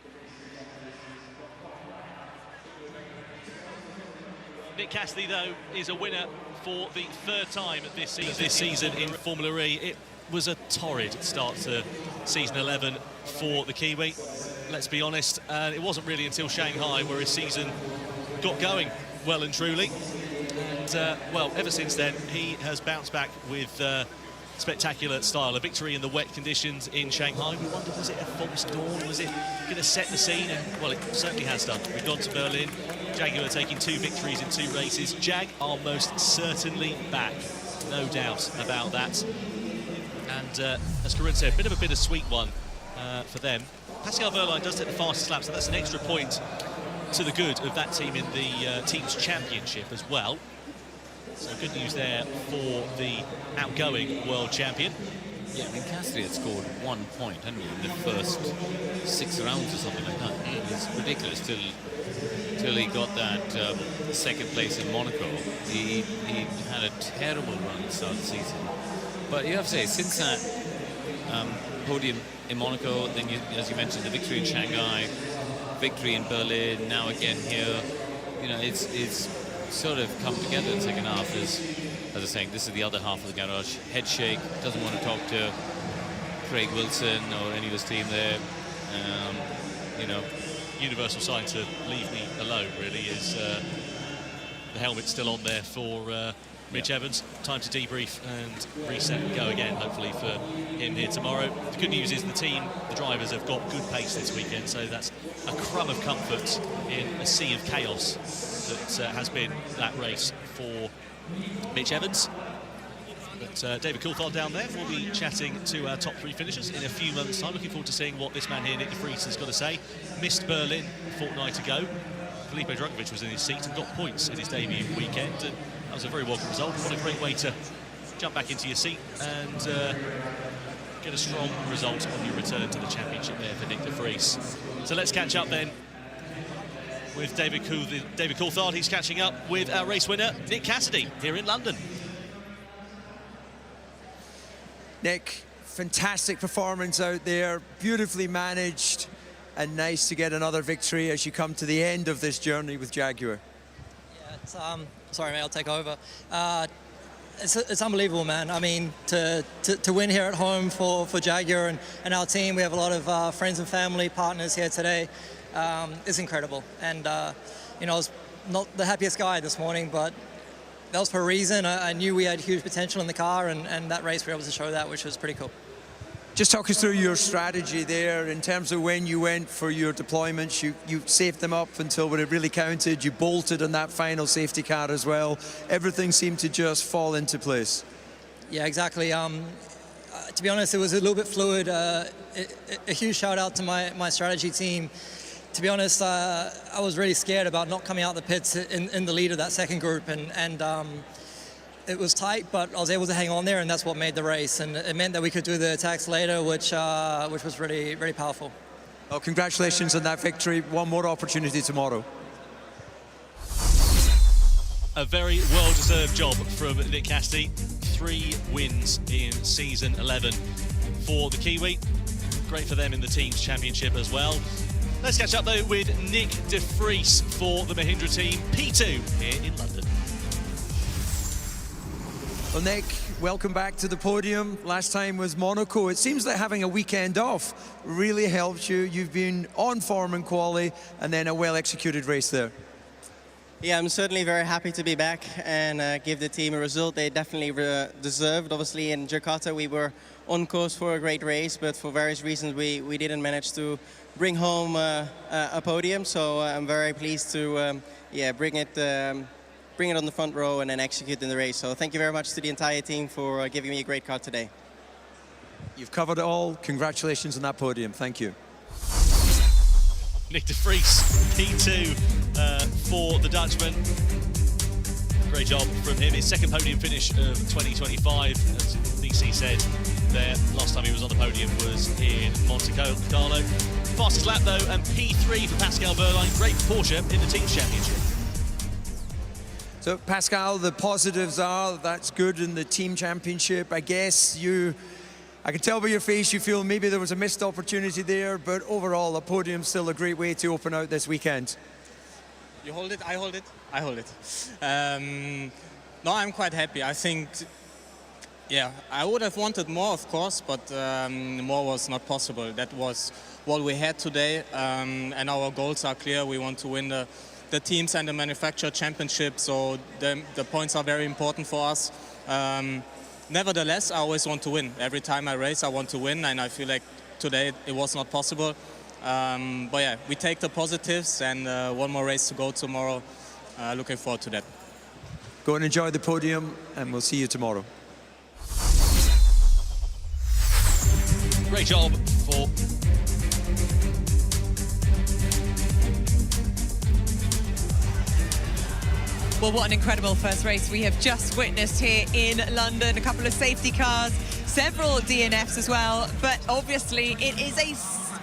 Nick Cassidy, though, is a winner for the third time this season in Formula E. It was a torrid start to season 11 for the Kiwi. Let's be honest, it wasn't really until Shanghai where his season got going well and truly. And, well, ever since then, he has bounced back with spectacular style. A victory in the wet conditions in Shanghai. We wondered, was it a false dawn? Was it going to set the scene? And, well, it certainly has done. We've gone to Berlin. Jaguar taking 2 victories in 2 races. Jag are most certainly back. No doubt about that. And as Corinne said, a bit of a bittersweet one for them. Pascal Verline does take the fastest lap, so that's an extra point to the good of that team in the team's championship as well. So good news there for the outgoing world champion. Yeah, I mean, Cassidy had scored 1 point, hadn't he, in the first 6 rounds or something like that. It was ridiculous till he got that second place in Monaco. He had a terrible run at the start of the season. But you have to say, since that podium in Monaco, then as you mentioned, the victory in Shanghai, victory in Berlin, now again here, you know, it's sort of come together in the second half. As I was saying, this is the other half of the garage. Head shake, doesn't want to talk to Craig Wilson or any of his team there. You know, universal sign to leave me alone, really, is the helmet still on there for Mitch Evans. Time to debrief and reset and go again, hopefully, for him here tomorrow. The good news is the team, the drivers, have got good pace this weekend, so that's a crumb of comfort in a sea of chaos that has been that race for Mitch Evans. But David Coulthard down there will be chatting to our top 3 finishers in a few months' time. Looking forward to seeing what this man here, Nick de Vries, has got to say. Missed Berlin a fortnight ago. Felipe Drugovich was in his seat and got points in his debut weekend, and that was a very welcome result. What a great way to jump back into your seat and get a strong result on your return to the championship there for Nick de Vries. So let's catch up then with David Coulthard. He's catching up with our race winner, Nick Cassidy, here in London. Nick, fantastic performance out there, beautifully managed, and nice to get another victory as you come to the end of this journey with Jaguar. Yeah, it's, sorry, mate, I'll take over. It's unbelievable, man. I mean, to win here at home for Jaguar and our team, we have a lot of friends and family, partners here today. It's incredible. And, you know, I was not the happiest guy this morning, but that was for a reason. I knew we had huge potential in the car, and that race we were able to show that, which was pretty cool. Just talk us through your strategy there in terms of when you went for your deployments. You saved them up until when it really counted. You bolted on that final safety car as well. Everything seemed to just fall into place. Yeah, exactly. To be honest, it was a little bit fluid. A huge shout out to my strategy team. To be honest, I was really scared about not coming out the pits in the lead of that second group, and it was tight, but I was able to hang on there, and that's what made the race. And it meant that we could do the attacks later, which was really, really powerful. Well, congratulations on that victory. One more opportunity tomorrow. A very well-deserved job from Nick Cassidy. 3 wins in season 11 for the Kiwi. Great for them in the team's championship as well. Let's catch up though with Nick de Vries for the Mahindra team, P2 here in London. Well, Nick, welcome back to the podium. Last time was Monaco. It seems like having a weekend off really helped you. You've been on form in quali and then a well-executed race there. Yeah, I'm certainly very happy to be back and give the team a result they definitely deserved. Obviously, in Jakarta, we were on course for a great race, but for various reasons, we didn't manage to bring home a podium. So I'm very pleased to bring it on the front row and then execute in the race. So thank you very much to the entire team for giving me a great car today. You've covered it all. Congratulations on that podium. Thank you. Nick de Vries, P2 for the Dutchman. Great job from him. His second podium finish of 2025. As DC said there, last time he was on the podium was in Monte Carlo. Fastest lap though, and P3 for Pascal Wehrlein. Great for Porsche in the team's championship. So Pascal, the positives are that's good in the team championship. I guess I can tell by your face you feel maybe there was a missed opportunity there, but overall a podium's still a great way to open out this weekend. You hold it, I hold it, I hold it. No, I'm quite happy. I think, yeah, I would have wanted more, of course, but more was not possible. That was what we had today, and our goals are clear. We want to win the teams and the manufacturer championship, so the points are very important for us. Nevertheless, I always want to win. Every time I race, I want to win, and I feel like today it was not possible. But yeah, we take the positives, and one more race to go tomorrow. Looking forward to that. Go and enjoy the podium, and we'll see you tomorrow. Great job for Well, what an incredible first race we have just witnessed here in London. A couple of safety cars, several DNFs as well, but obviously it is a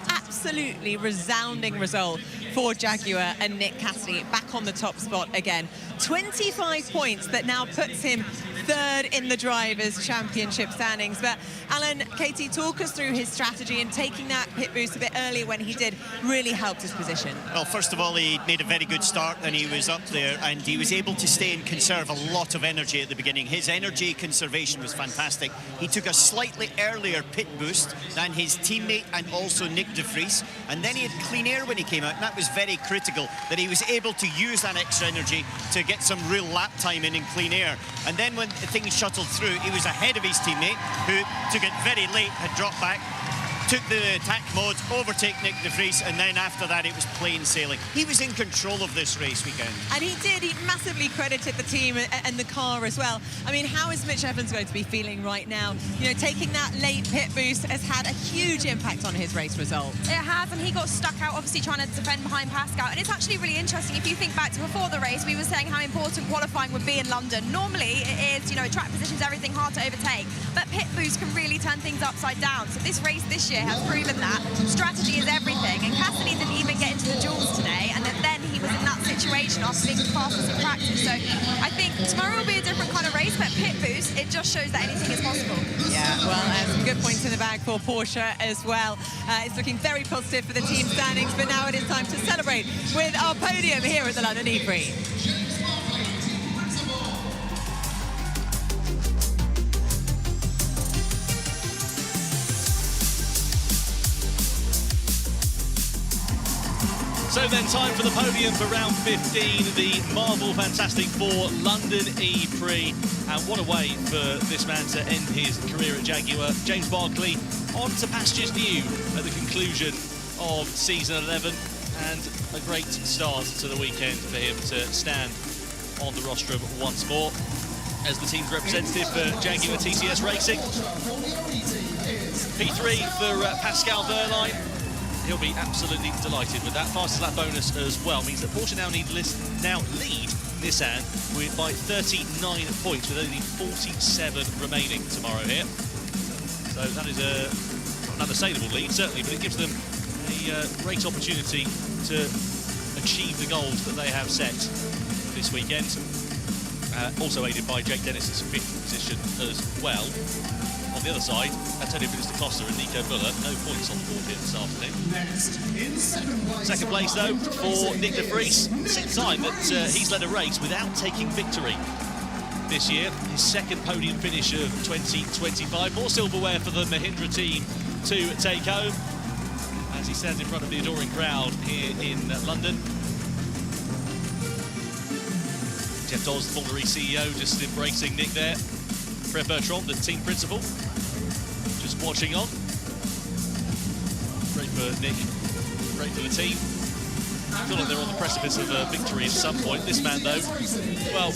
absolutely resounding result for Jaguar and Nick Cassidy back on the top spot again. 25 points that now puts him third in the Drivers' Championship standings. But Alan, Katie, talk us through his strategy in taking that pit boost a bit earlier when he did really helped his position. Well, first of all, he made a very good start and he was up there and he was able to stay and conserve a lot of energy at the beginning. His energy conservation was fantastic. He took a slightly earlier pit boost than his teammate and also Nick de Vries, and then he had clean air when he came out, and that was very critical, that he was able to use that extra energy to get some real lap time in clean air. And then when things shuttled through, he was ahead of his teammate, who took it very late, had dropped back, took the attack mode, overtake Nick de Vries, and then after that it was plain sailing. He was in control of this race weekend. And he did, he massively credited the team and the car as well. I mean, how is Mitch Evans going to be feeling right now? You know, taking that late pit boost has had a huge impact on his race result. It has, and he got stuck out, obviously trying to defend behind Pascal. And it's actually really interesting. If you think back to before the race, we were saying how important qualifying would be in London. Normally it is, you know, track positions, everything hard to overtake, but pit boost can really turn things upside down. So this race this year has proven that strategy is everything, and Cassidy didn't even get into the duels today, and then he was in that situation after being the fastest in practice. So I think tomorrow will be a different kind of race, but pit boost, it just shows that anything is possible. Yeah, well, some good points in the bag for Porsche as well. It's looking very positive for the team standings, but now it is time to celebrate with our podium here at the London E-Prix. So then, time for the podium for round 15, the Marvel Fantastic Four London E-Prix. And what a way for this man to end his career at Jaguar. James Barclay on to pastures new at the conclusion of season 11. And a great start to the weekend for him to stand on the rostrum once more as the team's representative for Jaguar TCS Racing. P3 for Pascal Wehrlein. He'll be absolutely delighted with that. Fastest lap bonus as well means that Porsche now lead Nissan by 39 points with only 47 remaining tomorrow here. So that is an unassailable lead, certainly, but it gives them a great opportunity to achieve the goals that they have set this weekend. Also aided by Jake Dennis's 5th position as well. On the other side, Antonio Costa and Nico Buller, no points on the board here this afternoon. Second place, though, for Nick de Vries. Sixth time that he's led a race without taking victory this year. His second podium finish of 2025. More silverware for the Mahindra team to take home as he stands in front of the adoring crowd here in London. Jeff Dawes, the Formula E CEO, just embracing Nick there. Fred Bertrand, the team principal, just watching on. Great for Nick, great for the team. I feel like they're on the precipice of a victory at some point. This man, though, well,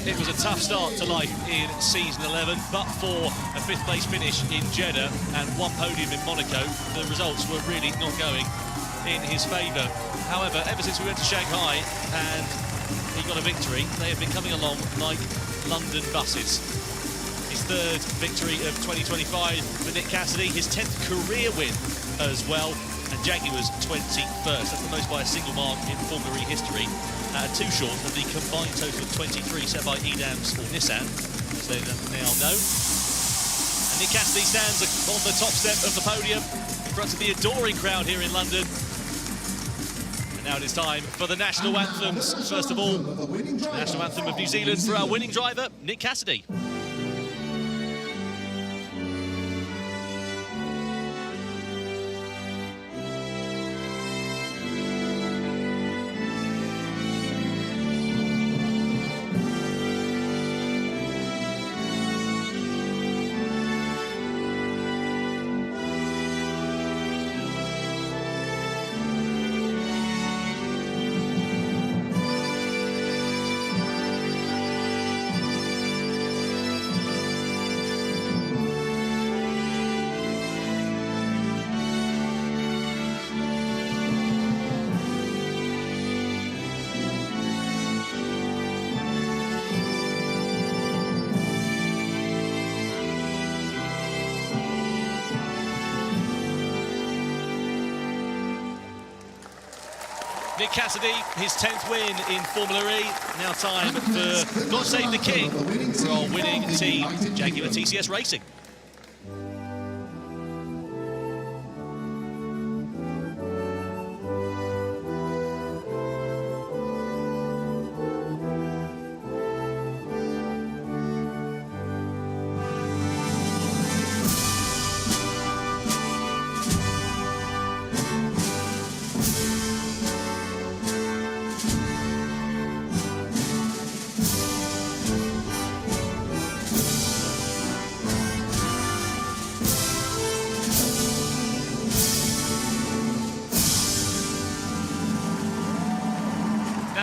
it was a tough start to life in season 11, but for a 5th place finish in Jeddah and 1 podium in Monaco, the results were really not going in his favour. However, ever since we went to Shanghai and he got a victory, they have been coming along like London buses. His 3rd victory of 2025 for Nick Cassidy, his 10th career win as well, and Jaguar's 21st. That's the most by a single mark in Formula E history. 2 short of the combined total of 23 set by Edams or Nissan, as they now know. And Nick Cassidy stands on the top step of the podium in front of the adoring crowd here in London. Now it is time for the national anthems. First of all, the national anthem of New Zealand for our winning driver, Nick Cassidy. Nick Cassidy, his 10th win in Formula E. Now time for God Save the King for our winning team, Jaguar TCS Racing.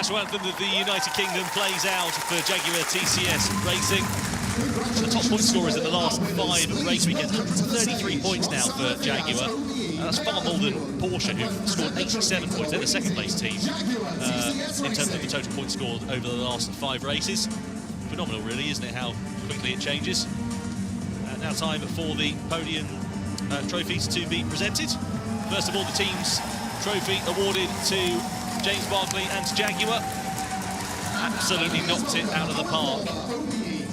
National anthem that the United Kingdom plays out for Jaguar TCS Racing. The top point scorers in the last 5 race weekends, 133 points now for Jaguar. That's far more than Porsche, who scored 87 points. They're the second place team in terms of the total points scored over the last 5 races. Phenomenal, really, isn't it, how quickly it changes? Now time for the podium trophies to be presented. First of all, the team's trophy awarded to James Barkley and Jaguar. Absolutely knocked it out of the park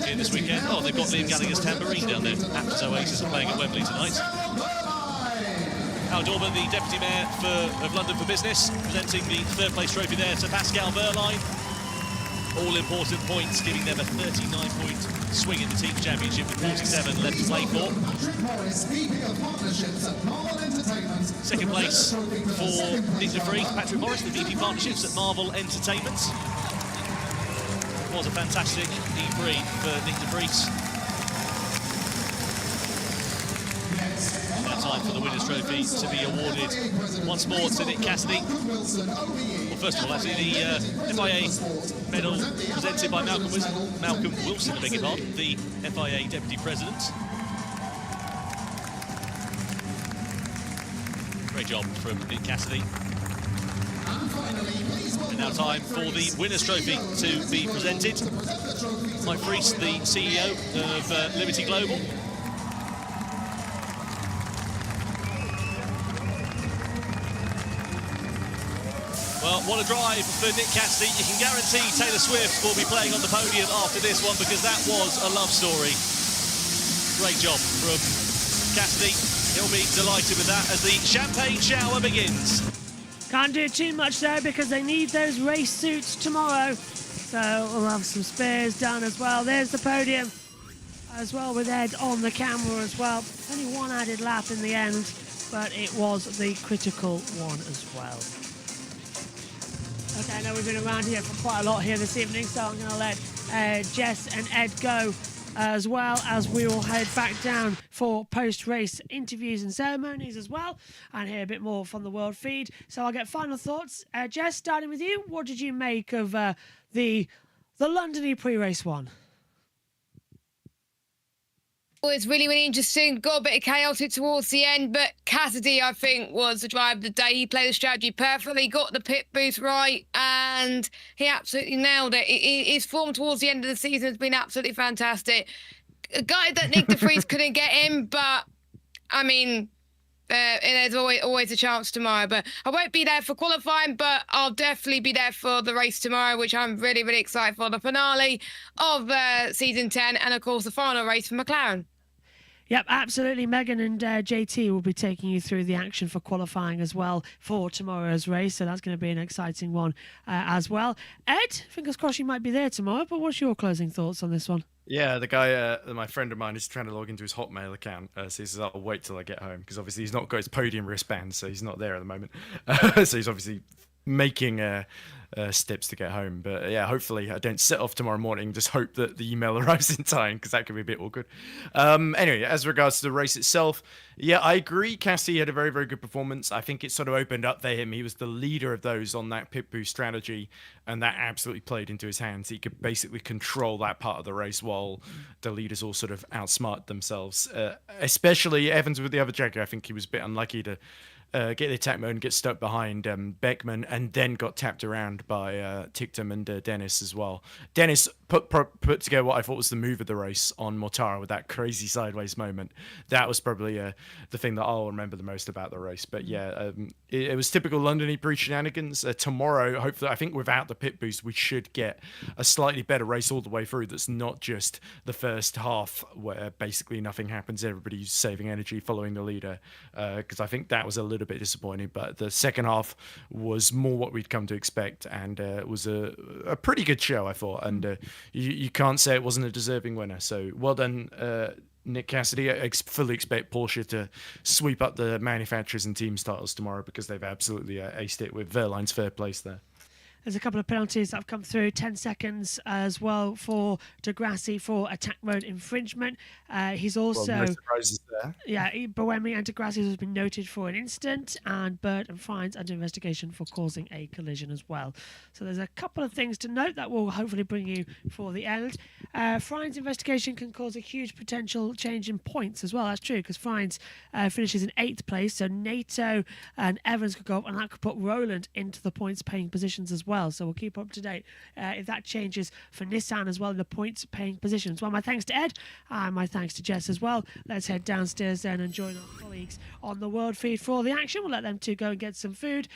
here this weekend. Oh, they've got Liam Gallagher's tambourine down there. Apt's Oasis are playing at Wembley tonight. Al Dorman, the Deputy Mayor of London for Business, presenting the 3rd place trophy there to Pascal Wehrlein. All important points, giving them a 39-point swing in the team championship with 47 left to play for. Second place for Nick de Vries, Patrick Morris, the VP Partnerships at Marvel Entertainment. It was a fantastic E3 for Nick de Vries. Now time for the winner's trophy to be awarded once more to Nick Cassidy. Well, first of all, actually, the FIA medal presented by Malcolm Wilson, I beg your pardon, the FIA Deputy President. Great job from Nick Cassidy. And now time for the Winners' Trophy to be presented. Mike Freese, the CEO of Liberty Global. Well, what a drive for Nick Cassidy. You can guarantee Taylor Swift will be playing on the podium after this one because that was a love story. Great job from Cassidy. He'll be delighted with that as the champagne shower begins. Can't do too much though because they need those race suits tomorrow. So we'll have some spares done as well. There's the podium as well with Ed on the camera as well. Only one added lap in the end, but it was the critical one as well. Okay, I know we've been around here for quite a lot here this evening, so I'm going to let Jess and Ed go as well as we will head back down for post-race interviews and ceremonies as well and hear a bit more from the world feed. So I'll get final thoughts. Jess, starting with you, what did you make of the London pre-race one? Well, it's really, really interesting. Got a bit of chaotic towards the end, but Cassidy, I think, was the driver of the day. He played the strategy perfectly, got the pit boost right, and he absolutely nailed it. His form towards the end of the season has been absolutely fantastic. A guy that Nick de Vries couldn't get in, but, I mean, there's always a chance tomorrow. But I won't be there for qualifying, but I'll definitely be there for the race tomorrow, which I'm really, really excited for. The finale of season 10 and, of course, the final race for McLaren. Yep, absolutely. Megan and JT will be taking you through the action for qualifying as well for tomorrow's race. So that's going to be an exciting one as well. Ed, fingers crossed you might be there tomorrow, but what's your closing thoughts on this one? Yeah, the guy, my friend of mine, is trying to log into his Hotmail account. So he says, I'll wait till I get home because obviously he's not got his podium wristband, so he's not there at the moment. So he's obviously making steps to get home. But yeah, hopefully I don't set off tomorrow morning. Just hope that the email arrives in time because that could be a bit awkward. Anyway, as regards to the race itself, yeah, I agree. Cassidy had a very, very good performance. I think it sort of opened up for him. He was the leader of those on that pit boost strategy, and that absolutely played into his hands. He could basically control that part of the race while the leaders all sort of outsmart themselves. Especially Evans with the other Jaguar. I think he was a bit unlucky to get the attack mode and get stuck behind Beckman, and then got tapped around by Ticktum and Dennis as well. Dennis put together what I thought was the move of the race on Mortara with that crazy sideways moment. That was probably the thing that I'll remember the most about the race. But yeah, it was typical London E-Prix shenanigans. Tomorrow, hopefully, I think without the pit boost, we should get a slightly better race all the way through. That's not just the first half where basically nothing happens. Everybody's saving energy following the leader, because I think that was a little bit disappointing. But the second half was more what we'd come to expect, and it was a pretty good show, I thought. And you can't say it wasn't a deserving winner. So well done, Nick Cassidy. I fully expect Porsche to sweep up the manufacturers and teams titles tomorrow because they've absolutely aced it with Verline's third place there. There's a couple of penalties that have come through. 10 seconds as well for Degrassi for attack mode infringement. He's also... Well, no surprises there. Yeah, Boemi and Degrassi has been noted for an incident, and Bird and Fines under investigation for causing a collision as well. So there's a couple of things to note that will hopefully bring you for the end. Fines investigation can cause a huge potential change in points as well. That's true, because Fines finishes in 8th place, so NATO and Evans could go up, and that could put Roland into the points-paying positions as well. So we'll keep up to date if that changes for Nissan as well in the points-paying positions. Well, my thanks to Ed and my thanks to Jess as well. Let's head downstairs then and join our colleagues on the world feed for all the action. We'll let them two go and get some food.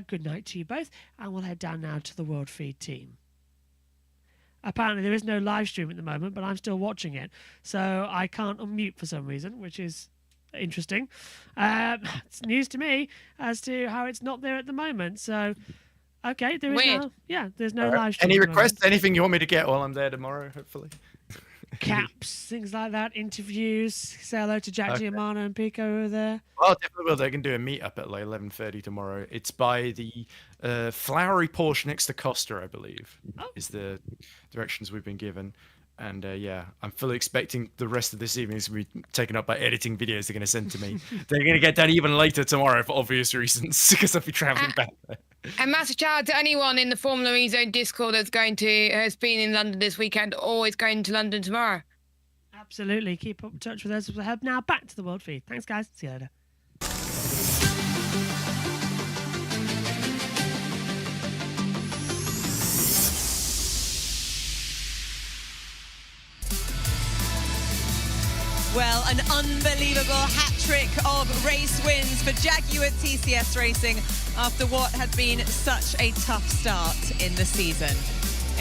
Good night to you both, and we'll head down now to the world feed team. Apparently there is no live stream at the moment, but I'm still watching it, so I can't unmute for some reason, which is interesting. It's news to me as to how it's not there at the moment. So okay, there is no, there's no live stream. Any requests? Anything you want me to get while I'm there tomorrow, hopefully? Caps, things like that, interviews. Say hello to Jack Giamano and Pico over there. Well, definitely will. They can do a meet-up at like 11:30 tomorrow. It's by the flowery Porsche next to Costa, I believe, is the directions we've been given. And yeah, I'm fully expecting the rest of this evening to be taken up by editing videos they're going to send to me. They're going to get done even later tomorrow for obvious reasons, because I'll be traveling back there. And massive shout out to anyone in the Formula E Zone Discord has been in London this weekend or is going to London tomorrow. Absolutely. Keep up in touch with us. We'll head now back to the world feed. Thanks, guys. See you later. Well, an unbelievable hat-trick of race wins for Jaguar TCS Racing after what had been such a tough start in the season.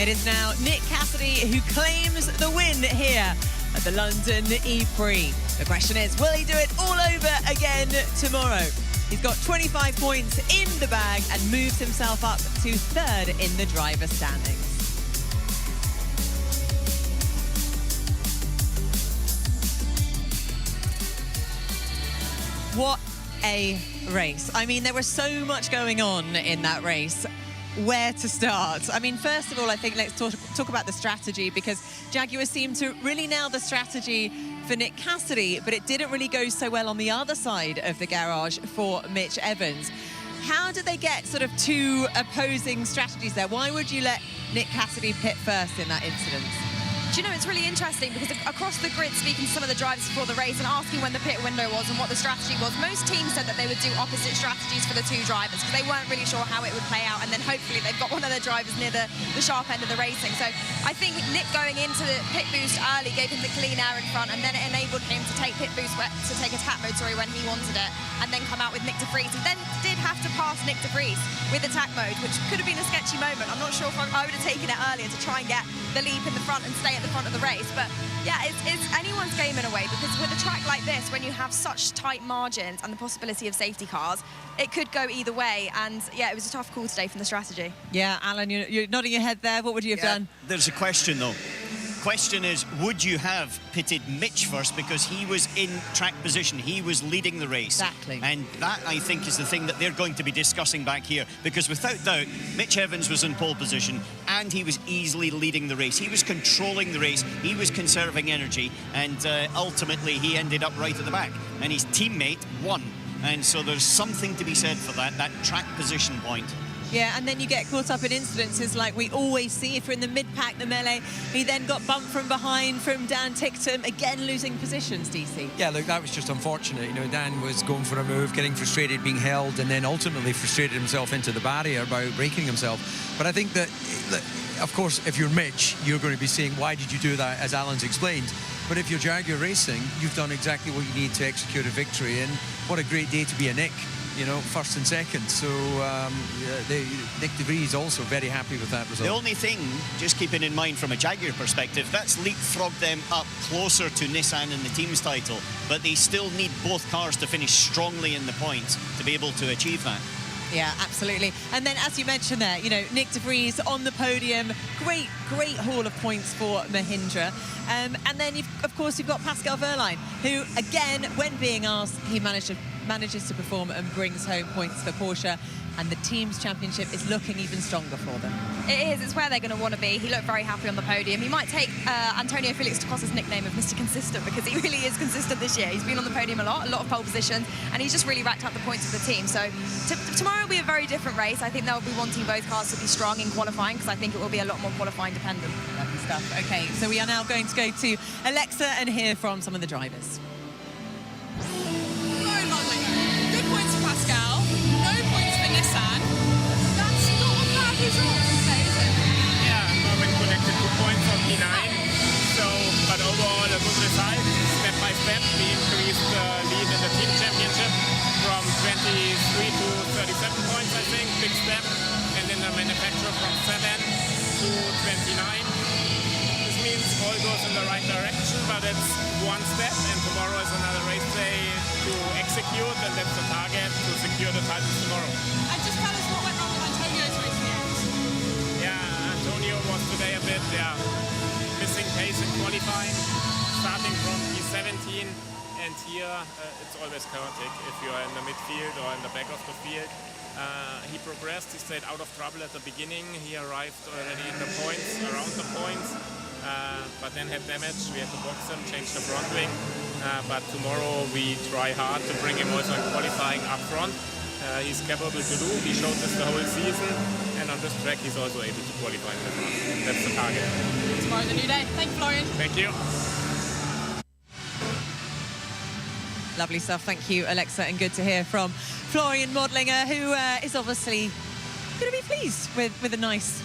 It is now Nick Cassidy who claims the win here at the London EPrix. The question is, will he do it all over again tomorrow? He's got 25 points in the bag and moves himself up to 3rd in the driver standings. What a race. I mean, there was so much going on in that race. Where to start? I mean, first of all, I think let's talk about the strategy, because Jaguar seemed to really nail the strategy for Nick Cassidy, but it didn't really go so well on the other side of the garage for Mitch Evans. How did they get sort of two opposing strategies there? Why would you let Nick Cassidy pit first in that incident? Do you know, it's really interesting because across the grid, speaking to some of the drivers before the race and asking when the pit window was and what the strategy was, most teams said that they would do opposite strategies for the two drivers because they weren't really sure how it would play out, and then hopefully they've got one of their drivers near the sharp end of the racing. So I think Nick going into the pit boost early gave him the clean air in front, and then it enabled him to take pit boost, to take a tap mode, when he wanted it, and then come out with Nick de Vries. He then did have to pass Nick de Vries with attack mode, which could have been a sketchy moment. I'm not sure if I would have taken it earlier to try and get the leap in the front and stay at the front of the race. But yeah, it's anyone's game in a way, because with a track like this, when you have such tight margins and the possibility of safety cars, it could go either way. And yeah, it was a tough call today from the strategy. Yeah, Alan, you're nodding your head there. What would you have done? There's a question though. Question is, would you have pitted Mitch first because he was in track position, he was leading the race? Exactly. And that, I think, is the thing that they're going to be discussing back here, because without doubt, Mitch Evans was in pole position and he was easily leading the race. He was controlling the race, he was conserving energy, and ultimately he ended up right at the back, and his teammate won. And so there's something to be said for that track position point. Yeah, and then you get caught up in incidences like we always see. If you're in the mid-pack, the melee, he then got bumped from behind from Dan Ticktum, again losing positions, DC. Yeah, look, that was just unfortunate. You know, Dan was going for a move, getting frustrated, being held, and then ultimately frustrated himself into the barrier by breaking himself. But I think that, of course, if you're Mitch, you're going to be saying, why did you do that, as Alan's explained? But if you're Jaguar Racing, you've done exactly what you need to execute a victory, and what a great day to be a Nick. You know, first and second. So Nick de Vries also very happy with that result. The only thing, just keeping in mind from a Jaguar perspective, that's leapfrogged them up closer to Nissan in the team's title, but they still need both cars to finish strongly in the points to be able to achieve that. Yeah, absolutely. And then, as you mentioned there, you know, Nick de Vries on the podium. Great haul of points for Mahindra. And then, of course, you've got Pascal Wehrlein, who, again, when being asked, he manages to perform and brings home points for Porsche. And the team's championship is looking even stronger for them. It is. It's where they're going to want to be. He looked very happy on the podium. He might take Antonio Felix da Costa's nickname of Mr. Consistent, because he really is consistent this year. He's been on the podium a lot of pole positions, and he's just really racked up the points for the team. So tomorrow will be a very different race. I think they'll be wanting both cars to be strong in qualifying, because I think it will be a lot more qualifying dependent. Lovely stuff. Okay, so we are now going to go to Alexa and hear from some of the drivers. Florian Modlinger, good points for Pascal, no points for Nissan. That's not a bad result to say, is it? Yeah, Mervin collected 2 points on P9, but overall a good result. Step by step, we increased the lead in the team championship from 23 to 37 points, I think, big step. And in the manufacturer from 7 to 29. This means all goes in the right direction, but it's one step, and tomorrow is another race day to execute, and that's the target, to secure the title tomorrow. And just tell us what went wrong with Antonio's race here. Yeah, Antonio was today a bit missing pace in qualifying, starting from P17, and here it's always chaotic if you are in the midfield or in the back of the field. He progressed, he stayed out of trouble at the beginning, he arrived already in the points, around the points, but then had damage. We had to box him, change the front wing, but tomorrow we try hard to bring him also in qualifying up front. He's capable to do, he showed this the whole season, and on this track he's also able to qualify in the front. That's the target. Tomorrow's a new day. Thank you, Florian. Thank you. Lovely stuff. Thank you, Alexa, and good to hear from Florian Modlinger, who is obviously going to be pleased with a nice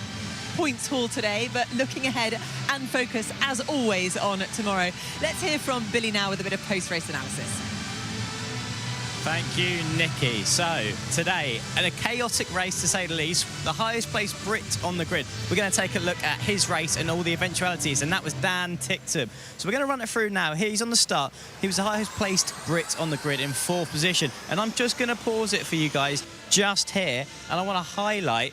points haul today, but looking ahead and focus, as always, on tomorrow. Let's hear from Billy now with a bit of post-race analysis. Thank you, Nikki. So, today, in a chaotic race to say the least, the highest placed Brit on the grid. We're going to take a look at his race and all the eventualities, and that was Dan Ticktum. So we're going to run it through now. He's on the start. He was the highest placed Brit on the grid in 4th position. And I'm just going to pause it for you guys just here, and I want to highlight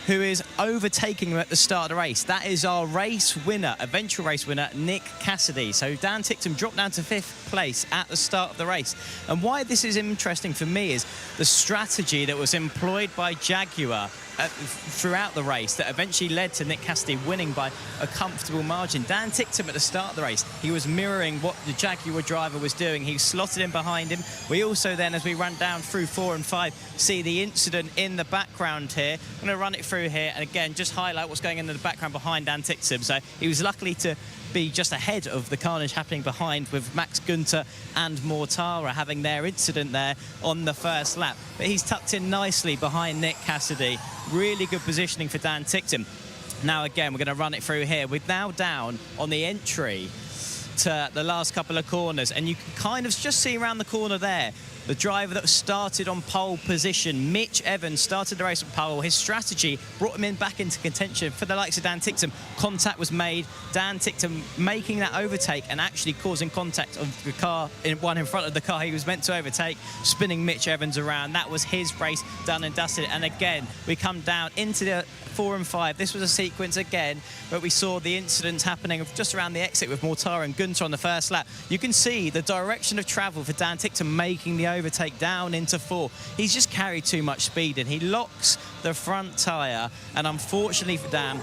who is overtaking him at the start of the race. That is our race winner, eventual race winner, Nick Cassidy. So Dan Ticktum dropped down to 5th place at the start of the race. And why this is interesting for me is the strategy that was employed by Jaguar throughout the race that eventually led to Nick Cassidy winning by a comfortable margin. Dan Ticktum at the start of the race, he was mirroring what the Jaguar driver was doing. He slotted in behind him. We also then, as we ran down through 4 and 5, see the incident in the background here. I'm going to run it through here and again just highlight what's going on in the background behind Dan Ticktum. So he was lucky to be just ahead of the carnage happening behind, with Max Günther and Mortara having their incident there on the first lap. But he's tucked in nicely behind Nick Cassidy. Really good positioning for Dan Ticktum. Now again, we're going to run it through here. We're now down on the entry to the last couple of corners, and you can kind of just see around the corner there the driver that started on pole position, Mitch Evans, started the race on pole. His strategy brought him back into contention for the likes of Dan Ticktum. Contact was made. Dan Ticktum making that overtake and actually causing contact of the car, one in front of the car he was meant to overtake, spinning Mitch Evans around. That was his race done and dusted. And again, we come down into the 4 and 5. This was a sequence again where we saw the incidents happening just around the exit with Mortara and Günther on the first lap. You can see the direction of travel for Dan Ticktum making the overtake down into 4. He's just carried too much speed and he locks the front tyre, and unfortunately for Dan,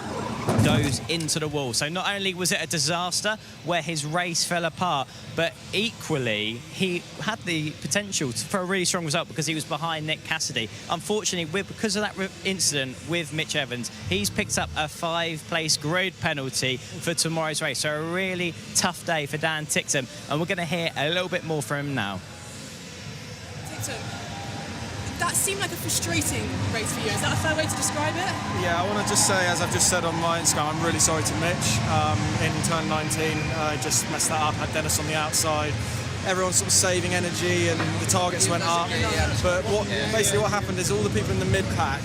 goes into the wall. So not only was it a disaster where his race fell apart, but equally he had the potential for a really strong result because he was behind Nick Cassidy. Unfortunately, because of that incident with Mitch Evans, he's picked up a 5-place grid penalty for tomorrow's race. So a really tough day for Dan Ticktum, and we're going to hear a little bit more from him now. That seemed like a frustrating race for you. Is that a fair way to describe it? Yeah, I want to just say, as I've just said on my Instagram, I'm really sorry to Mitch. In turn 19, I just messed that up, had Dennis on the outside. Everyone's sort of saving energy and the targets went up. But basically what happened is all the people in the mid-pack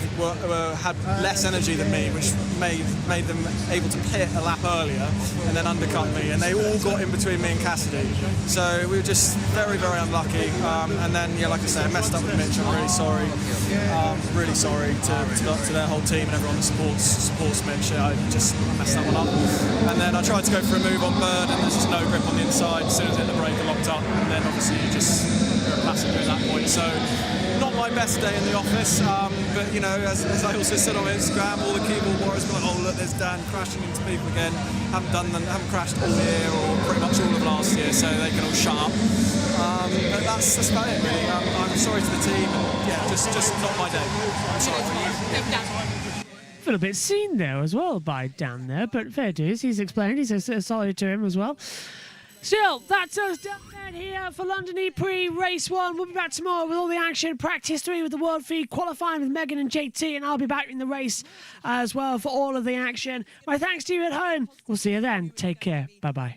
had less energy than me, which made them able to pit a lap earlier and then undercut me. And they all got in between me and Cassidy. So we were just very, very unlucky. And then, yeah, like I said, I messed up with Mitch. I'm really sorry. Really sorry to their whole team and everyone that supports Mitch. I just messed that one up. And then I tried to go for a move on Bird, and there's just no grip on the inside. As soon as I hit the brake, I locked up. And then obviously you're a passenger at that point. So not my best day in the office, but you know, as I also said on Instagram, all the keyboard warriors were like, oh look, there's Dan crashing into people again. Haven't crashed all year or pretty much all of last year, so they can all shut up. But that's about it really. I'm sorry to the team, and yeah, just not my day. I'm sorry for you. A little bit seen there as well by Dan there, but fair dues, he's explained, he's sorry to him as well. Still, that's us done here for London EPrix Race 1. We'll be back tomorrow with all the action. Practice 3 with the World Feed, qualifying with Megan and JT, and I'll be back in the race as well for all of the action. My thanks to you at home. We'll see you then. Take care. Bye-bye.